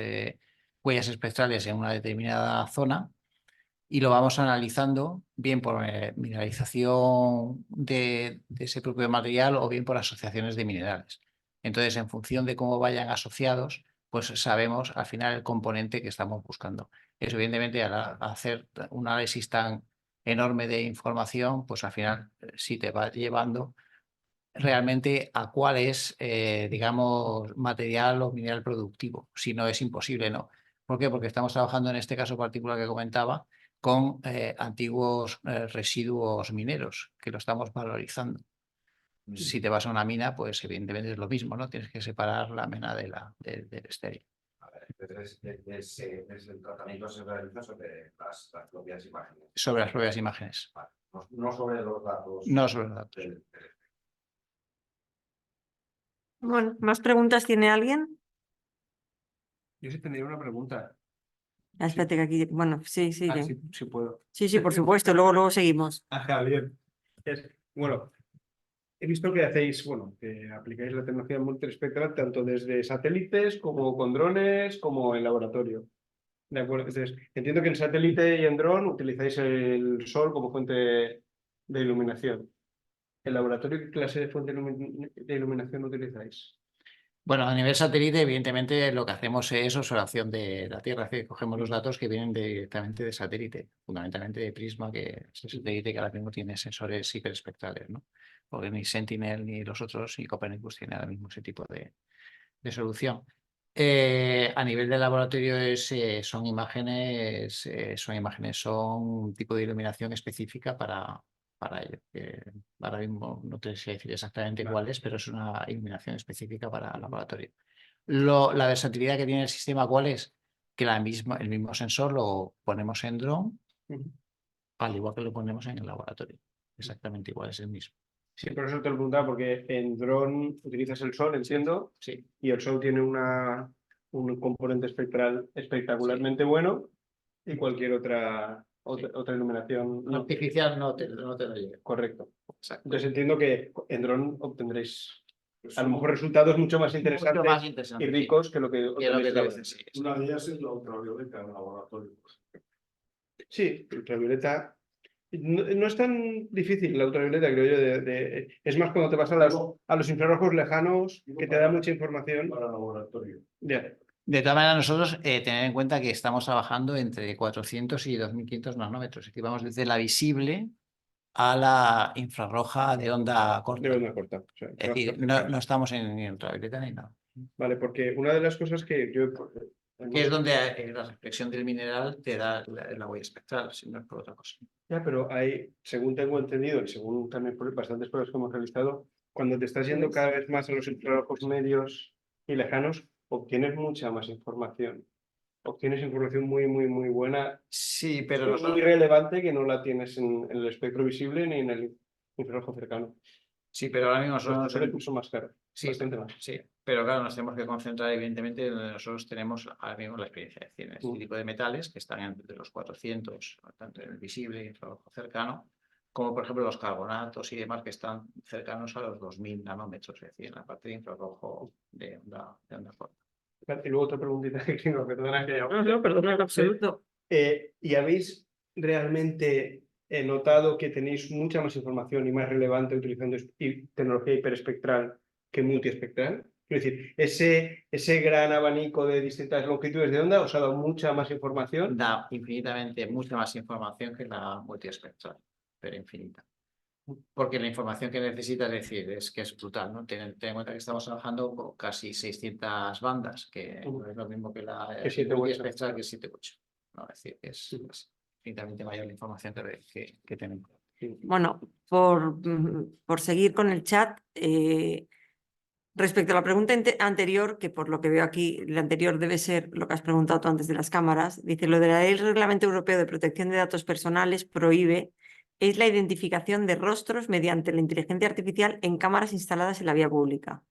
huellas espectrales en una determinada zona y lo vamos analizando bien por mineralización de ese propio material o bien por asociaciones de minerales. Entonces, en función de cómo vayan asociados, pues sabemos al final el componente que estamos buscando. Eso, evidentemente, al hacer un análisis tan enorme de información, pues al final sí te va llevando realmente a cuál es, digamos, material o mineral productivo. Si no, es imposible, ¿no? ¿Por qué? Porque estamos trabajando en este caso particular que comentaba con antiguos residuos mineros que lo estamos valorizando. Si te vas a una mina, pues evidentemente es lo mismo, ¿no? Tienes que separar la mena del estéril. A ver, entonces, el tratamiento se realiza sobre las propias imágenes. Sobre las propias imágenes. Vale. No sobre los datos. No sobre los datos. Bueno, ¿más preguntas tiene alguien? Yo sí tendría una pregunta. Ah, espérate que aquí, bueno, sí, sí, que- Sí puedo. sí, por supuesto, luego seguimos. Javier. Bueno, he visto que hacéis, que aplicáis la tecnología multiespectral tanto desde satélites como con drones, como en laboratorio. De acuerdo. Entonces, entiendo que en satélite y en dron utilizáis el sol como fuente de iluminación. ¿En laboratorio qué clase de fuente de iluminación utilizáis? Bueno, a nivel satélite, evidentemente, lo que hacemos es observación de la Tierra, es decir, cogemos los datos que vienen directamente de satélite, fundamentalmente de Prisma, que es el satélite que ahora mismo tiene sensores hiperespectrales, ¿no? Porque ni Sentinel ni los otros, ni Copernicus tiene ahora mismo ese tipo de solución. A nivel de laboratorio son imágenes, son un tipo de iluminación específica para ello. Ahora mismo no te sé decir exactamente cuál es, pero es una iluminación específica para el laboratorio. La versatilidad que tiene el sistema, ¿cuál es? Que el mismo sensor lo ponemos en drone, al igual que lo ponemos en el laboratorio. Exactamente igual, es el mismo. Sí, por eso te lo preguntaba, porque en dron utilizas el sol, entiendo, Sí. y el sol tiene un componente espectral espectacularmente bueno y cualquier otra iluminación. Artificial no te lo llega. Correcto. Exacto. Entonces entiendo que en dron obtendréis a lo mejor resultados mucho más interesantes, Mucho más interesante, y ricos que lo que que lo que obtenéis te en dicen, sí. Una de ellas es la ultravioleta en el laboratorio. Sí, ultravioleta. No es tan difícil la ultravioleta, creo yo. Es más cuando te vas a los infrarrojos lejanos, que te da mucha información. Para el laboratorio. Ya. De todas maneras, nosotros tener en cuenta que estamos trabajando entre 400 y 2500 nanómetros. Es decir, vamos desde la visible a la infrarroja de onda corta. De onda corta. O sea, Es decir, no estamos en ultravioleta ni nada. Vale, porque una de las cosas que yo... Que es donde la reflexión del mineral te da la huella espectral, si no es por otra cosa. Ya, pero hay, según tengo entendido y según también por bastantes pruebas que hemos realizado, cuando te estás yendo cada vez más a los infrarrojos medios y lejanos, obtienes mucha más información. Obtienes información muy, muy, muy buena. Sí, Pero es muy relevante que no la tienes en el espectro visible ni en el infrarrojo cercano. Sí, pero ahora mismo Los nosotros... sensores incluso más caros. Sí, bastante más. sí, pero claro, nos tenemos que concentrar evidentemente donde nosotros tenemos ahora mismo la experiencia de cine, este tipo de metales que están entre los 400, tanto en el visible y en el infrarrojo cercano, como por ejemplo los carbonatos y demás que están cercanos a los 2000 nanómetros, es decir, en la parte de infrarrojo de onda corta. Vale, y luego otra preguntita que tengo, perdona que... No, perdona, en absoluto. ¿Y habéis realmente notado que tenéis mucha más información y más relevante utilizando tecnología hiperespectral que multiespectral? Es decir, ese gran abanico de distintas longitudes de onda os ha dado mucha más información. Da infinitamente mucha más información que la multiespectral, pero infinita. Porque la información que necesita, es decir, es que es brutal, ¿no? Ten en cuenta que estamos trabajando con casi 600 bandas, que no es lo mismo que la multiespectral, que 7-8. No, es decir, es infinitamente mayor la información que tenemos. Bueno, por seguir con el chat, respecto a la pregunta anterior, que por lo que veo aquí, la anterior debe ser lo que has preguntado tú antes de las cámaras, dice, lo de la ley del Reglamento Europeo de Protección de Datos Personales prohíbe es la identificación de rostros mediante la inteligencia artificial en cámaras instaladas en la vía pública,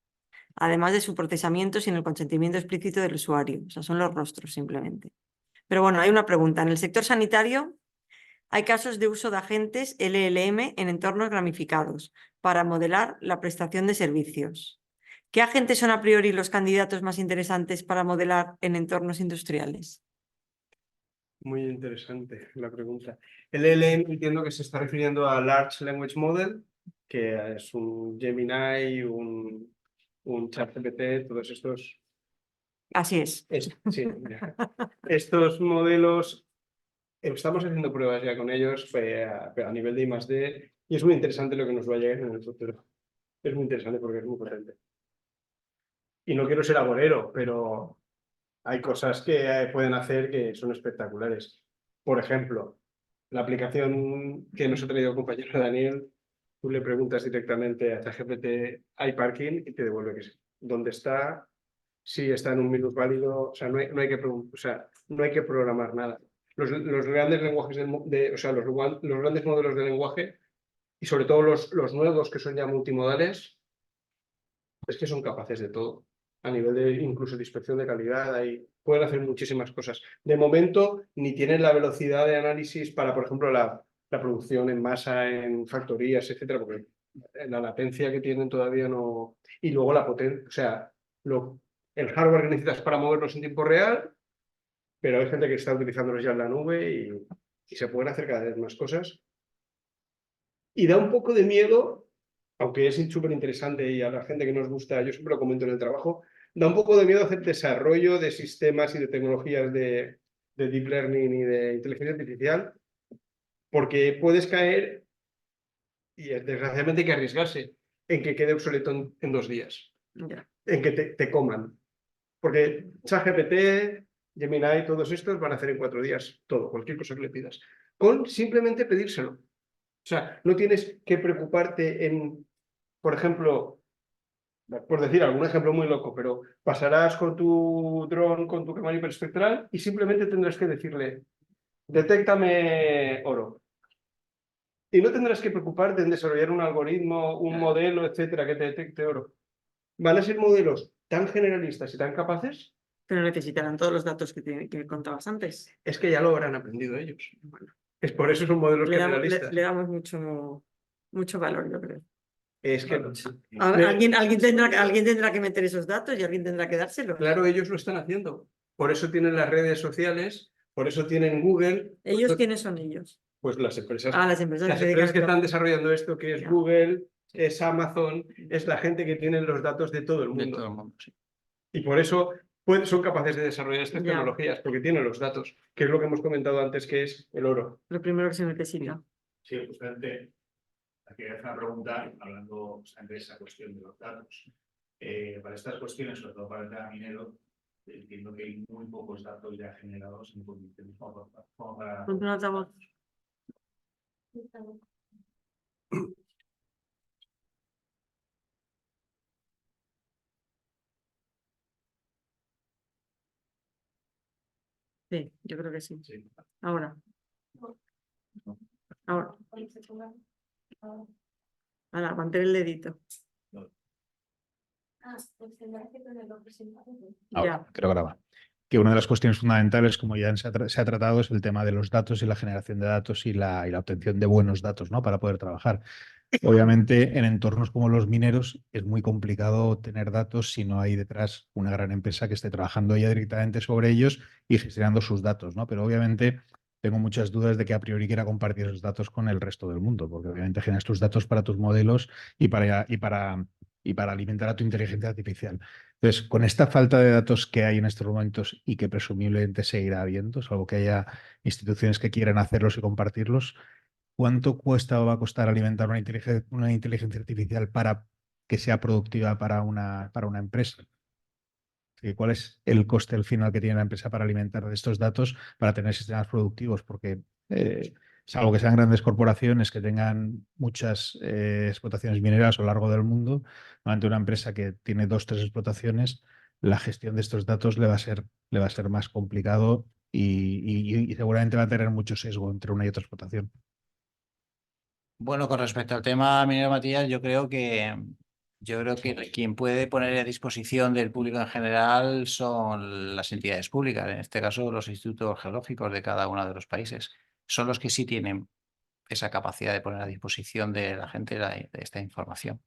además de su procesamiento sin el consentimiento explícito del usuario. O sea, son los rostros simplemente. Pero bueno, hay una pregunta. En el sector sanitario hay casos de uso de agentes LLM en entornos ramificados para modelar la prestación de servicios. ¿Qué agentes son a priori los candidatos más interesantes para modelar en entornos industriales? Muy interesante la pregunta. El LLM entiendo que se está refiriendo a Large Language Model, que es un Gemini, un ChatGPT, todos estos Así es. Sí, mira. Estos modelos, estamos haciendo pruebas ya con ellos a nivel de I+D y es muy interesante lo que nos va a llegar en el futuro. Es muy interesante porque es muy potente. Y no quiero ser agorero, pero hay cosas que pueden hacer que son espectaculares. Por ejemplo, la aplicación que nos ha traído el compañero Daniel, tú le preguntas directamente a ChatGPT, ¿hay parking? Y te devuelve que sí. ¿Dónde está? Si está en un minusválido, o sea, no hay que programar nada. Los grandes lenguajes los grandes modelos de lenguaje y sobre todo los nuevos que son ya multimodales, es que son capaces de todo. A nivel de incluso de inspección de calidad, pueden hacer muchísimas cosas. De momento, ni tienen la velocidad de análisis para, por ejemplo, la producción en masa, en factorías, etcétera, porque la latencia que tienen todavía no. Y luego la potencia, o sea, el hardware que necesitas para moverlos en tiempo real, pero hay gente que está utilizándolos ya en la nube y se pueden hacer cada vez más cosas. Y da un poco de miedo, aunque es súper interesante y a la gente que nos gusta, yo siempre lo comento en el trabajo, da un poco de miedo hacer desarrollo de sistemas y de tecnologías de deep learning y de inteligencia artificial, porque puedes caer, y desgraciadamente hay que arriesgarse, en que quede obsoleto en 2 días, en que te coman. Porque ChatGPT, Gemini, todos estos van a hacer en 4 días todo, cualquier cosa que le pidas, con simplemente pedírselo. O sea, no tienes que preocuparte en, por ejemplo, por decir algún ejemplo muy loco, pero pasarás con tu dron, con tu cámara hiperespectral y simplemente tendrás que decirle, detéctame oro. Y no tendrás que preocuparte en desarrollar un algoritmo, un modelo, etcétera, que te detecte oro. Van a ser modelos tan generalistas y tan capaces. Pero necesitarán todos los datos que contabas antes. Es que ya lo habrán aprendido ellos. Bueno, es por eso son modelos generalistas. Le damos mucho valor, yo creo. Es que Alguien tendrá que meter esos datos y alguien tendrá que dárselos. Claro, ellos lo están haciendo. Por eso tienen las redes sociales, por eso tienen Google. ¿Ellos quiénes son ellos? Pues las empresas. Las empresas, Que están desarrollando esto, que es Ya. Google, es Amazon, es la gente que tiene los datos de todo el mundo. De todo el mundo, sí. Y por eso son capaces de desarrollar estas Ya. tecnologías, porque tienen los datos, que es lo que hemos comentado antes, que es el oro. Lo primero que se necesita. Sí, justamente, aquí hay una pregunta, hablando de esa cuestión de los datos. Para estas cuestiones, sobre todo para el tema minero, entiendo que hay muy pocos datos ya generados en condiciones como para... Ponte un altavoz. Sí, yo creo que sí. Sí. Ahora. Ahora, mantener el dedito. Ahora, Ya. creo que ahora va. Que una de las cuestiones fundamentales, como ya se ha tratado, es el tema de los datos y la generación de datos y la obtención de buenos datos, ¿no? Para poder trabajar. Obviamente, en entornos como los mineros es muy complicado tener datos si no hay detrás una gran empresa que esté trabajando ya directamente sobre ellos y gestionando sus datos, ¿no? Pero obviamente tengo muchas dudas de que a priori quiera compartir esos datos con el resto del mundo, porque obviamente generas tus datos para tus modelos y para alimentar a tu inteligencia artificial. Entonces, con esta falta de datos que hay en estos momentos y que presumiblemente seguirá habiendo, salvo que haya instituciones que quieran hacerlos y compartirlos, ¿cuánto cuesta o va a costar alimentar una inteligencia artificial para que sea productiva para una empresa? ¿Cuál es el coste al final que tiene la empresa para alimentar de estos datos para tener sistemas productivos? Porque salvo que sean grandes corporaciones que tengan muchas explotaciones mineras a lo largo del mundo, ante una empresa que tiene 2 o 3 explotaciones, la gestión de estos datos le va a ser más complicado y seguramente va a tener mucho sesgo entre una y otra explotación. Bueno, con respecto al tema minero, Matías, yo creo que quien puede poner a disposición del público en general son las entidades públicas, en este caso los institutos geológicos de cada uno de los países. Son los que sí tienen esa capacidad de poner a disposición de la gente de esta información.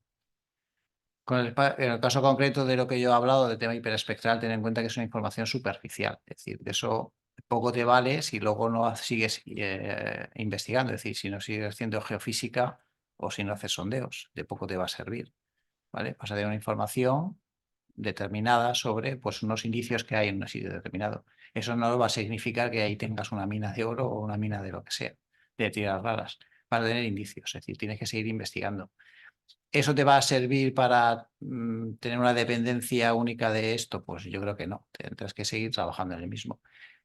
En el caso concreto de lo que yo he hablado del tema hiperespectral, ten en cuenta que es una información superficial, es decir, de eso poco te vale si luego no sigues investigando, es decir, si no sigues haciendo geofísica o si no haces sondeos, de poco te va a servir, ¿vale? Vas a tener una información determinada sobre pues, unos indicios que hay en un sitio determinado. Eso no va a significar que ahí tengas una mina de oro o una mina de lo que sea, de tierras raras. Vas a tener indicios, es decir, tienes que seguir investigando. ¿Eso te va a servir para tener una dependencia única de esto? Pues yo creo que no, tendrás que seguir trabajando en el mismo.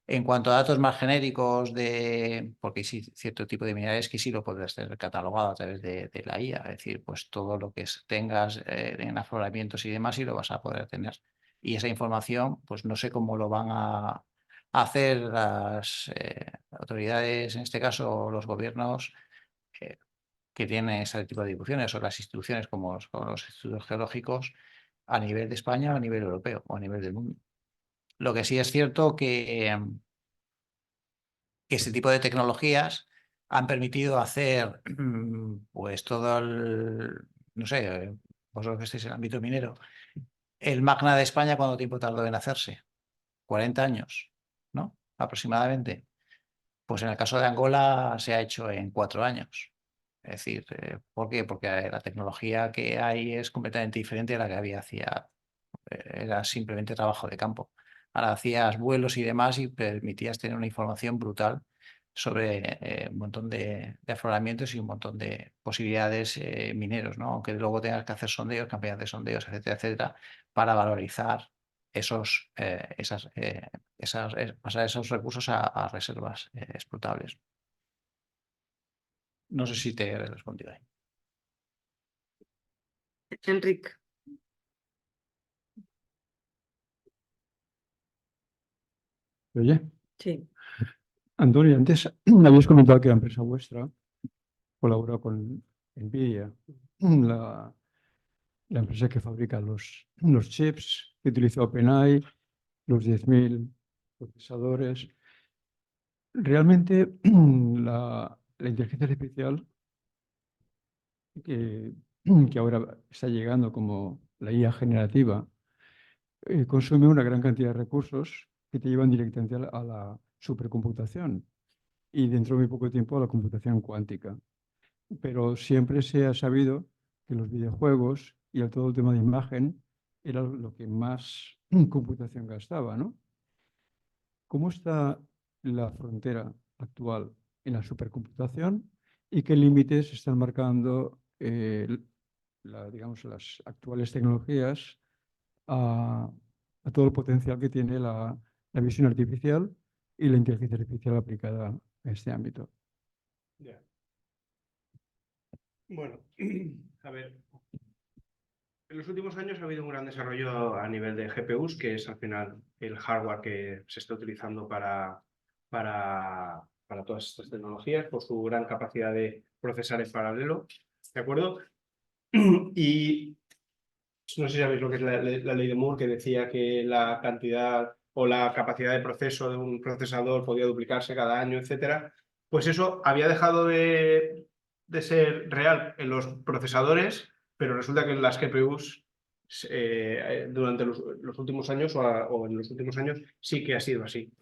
En cuanto a datos más genéricos, porque hay cierto tipo de minerales que sí lo podrás tener catalogado a través de la IA, es decir, pues todo lo que tengas en afloramientos y demás y lo vas a poder tener. Y esa información, pues no sé cómo lo van a hacer las autoridades, en este caso los gobiernos, que tienen ese tipo de distribuciones o las instituciones como los institutos geológicos a nivel de España, a nivel europeo o a nivel del mundo. Lo que sí es cierto que este tipo de tecnologías han permitido hacer pues todo no sé, vosotros que estáis en el ámbito minero, el Magna de España, ¿cuánto tiempo tardó en hacerse? 40 años, ¿no? Aproximadamente. Pues en el caso de Angola se ha hecho en 4 años. Es decir, ¿por qué? Porque la tecnología que hay es completamente diferente a la que había hacía. Era simplemente trabajo de campo. Ahora hacías vuelos y demás y permitías tener una información brutal sobre un montón de afloramientos y un montón de posibilidades mineros, ¿no? Aunque luego tengas que hacer sondeos, campañas de sondeos, etcétera, etcétera, para valorizar pasar esos recursos a reservas explotables. No sé si te he respondido ahí. Enrique. Oye, Sí. Antonio, antes habías comentado que la empresa vuestra colabora con NVIDIA, la empresa que fabrica los chips, que utiliza OpenAI, los 10.000 procesadores. Realmente la inteligencia artificial que ahora está llegando como la IA generativa, consume una gran cantidad de recursos que te llevan directamente a la supercomputación y dentro de muy poco tiempo a la computación cuántica. Pero siempre se ha sabido que los videojuegos y todo el tema de imagen era lo que más computación gastaba, ¿no? ¿Cómo está la frontera actual en la supercomputación y qué límites están marcando digamos, las actuales tecnologías a todo el potencial que tiene la visión artificial y la inteligencia artificial aplicada a este ámbito? Ya. Bueno, a ver, en los últimos años ha habido un gran desarrollo a nivel de GPUs, que es al final el hardware que se está utilizando para todas estas tecnologías, por su gran capacidad de procesar en paralelo, ¿de acuerdo? Y no sé si sabéis lo que es la ley de Moore, que decía que la cantidad o la capacidad de proceso de un procesador podía duplicarse cada año, etcétera. Pues eso había dejado de ser real en los procesadores, pero resulta que en las GPUs durante los últimos años o en los últimos años sí que ha sido así,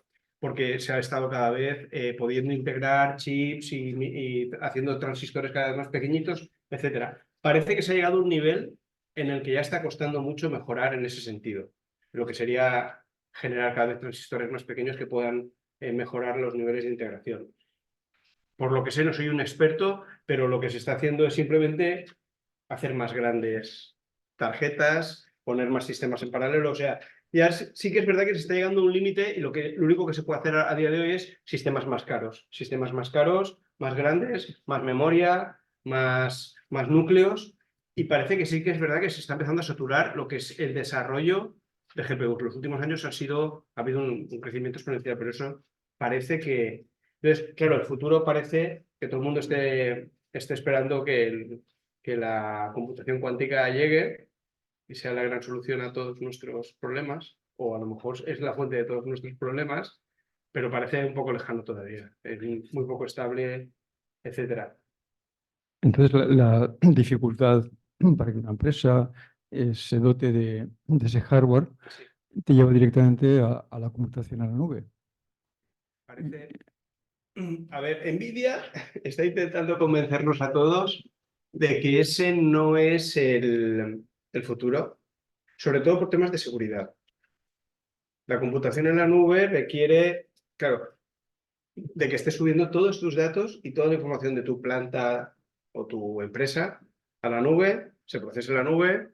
porque se ha estado cada vez pudiendo integrar chips y haciendo transistores cada vez más pequeñitos, etcétera. Parece que se ha llegado a un nivel en el que ya está costando mucho mejorar en ese sentido, lo que sería generar cada vez transistores más pequeños que puedan mejorar los niveles de integración. Por lo que sé, no soy un experto, pero lo que se está haciendo es simplemente hacer más grandes tarjetas, poner más sistemas en paralelo, o sea, ya sí que es verdad que se está llegando a un límite y lo único que se puede hacer a día de hoy es sistemas más caros, más grandes, más memoria, más núcleos, y parece que sí que es verdad que se está empezando a saturar lo que es el desarrollo de GPUs. Los últimos años ha habido un crecimiento exponencial, pero eso parece que... Entonces, claro, el futuro parece que todo el mundo esté esperando que la computación cuántica llegue y sea la gran solución a todos nuestros problemas, o a lo mejor es la fuente de todos nuestros problemas, pero parece un poco lejano todavía, es muy poco estable, etcétera. Entonces, la dificultad para que una empresa se dote de ese hardware te lleva directamente a la computación a la nube. Parece... A ver, NVIDIA está intentando convencernos a todos de que ese no es el futuro, sobre todo por temas de seguridad. La computación en la nube requiere, claro, de que estés subiendo todos tus datos y toda la información de tu planta o tu empresa a la nube, se procese en la nube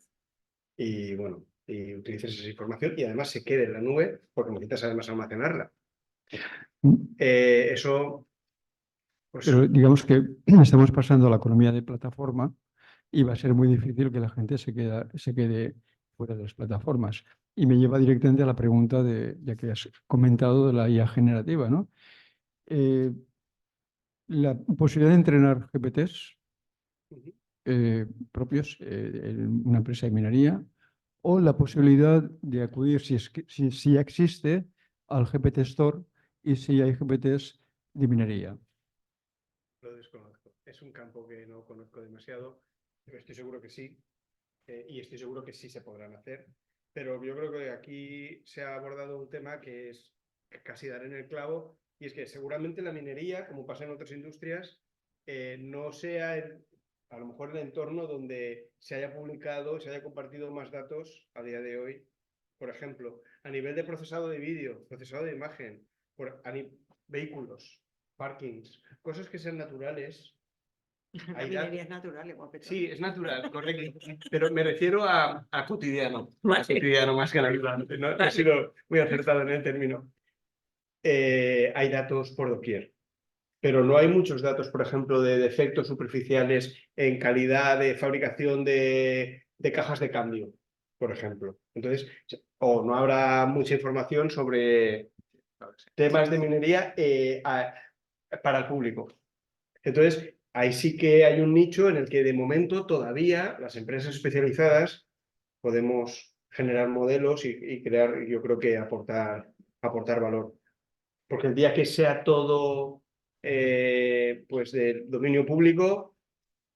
y, bueno, y utilices esa información y además se quede en la nube porque necesitas además almacenarla. Eso, pues, Pero digamos que estamos pasando a la economía de plataforma y va a ser muy difícil que la gente se quede fuera de las plataformas. Y me lleva directamente a la pregunta ya que has comentado de la IA generativa, ¿no? La posibilidad de entrenar GPTs propios en una empresa de minería o la posibilidad de acudir, si ya existe, al GPT Store y si hay GPTs de minería. lo desconozco. Es un campo que no conozco demasiado, pero estoy seguro que sí. Y estoy seguro que sí se podrán hacer. Pero yo creo que aquí se ha abordado un tema que es casi dar en el clavo, y es que seguramente la minería, como pasa en otras industrias, no sea a lo mejor el entorno donde se haya publicado, se haya compartido más datos a día de hoy. Por ejemplo, a nivel de procesado de vídeo, procesado de imagen, vehículos, parkings, cosas que sean naturales. La minería es natural, igual que todo. Sí, es natural, correcto. Pero me refiero a cotidiano. Vale. A cotidiano más que natural. No he sido muy acertado en el término. Hay datos por doquier. Pero no hay muchos datos, por ejemplo, de defectos superficiales en calidad de fabricación de cajas de cambio, por ejemplo. Entonces, o no habrá mucha información sobre temas de minería para el público. Entonces, ahí sí que hay un nicho en el que de momento todavía las empresas especializadas podemos generar modelos y crear, yo creo que aportar valor. Porque el día que sea todo pues del dominio público,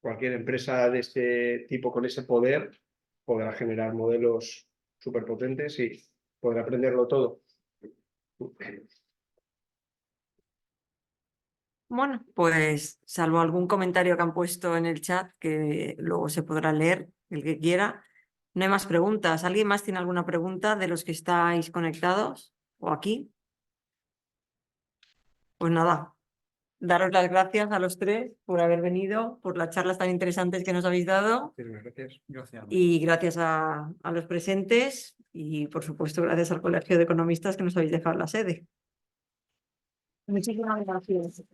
cualquier empresa de este tipo con ese poder podrá generar modelos súper potentes y podrá aprenderlo todo. Bueno, pues salvo algún comentario que han puesto en el chat, que luego se podrá leer, el que quiera, no hay más preguntas. ¿Alguien más tiene alguna pregunta de los que estáis conectados o aquí? Pues nada, daros las gracias a los tres por haber venido, por las charlas tan interesantes que nos habéis dado Gracias. Gracias. y gracias a los presentes y por supuesto gracias al Colegio de Economistas que nos habéis dejado la sede. Muchísimas gracias.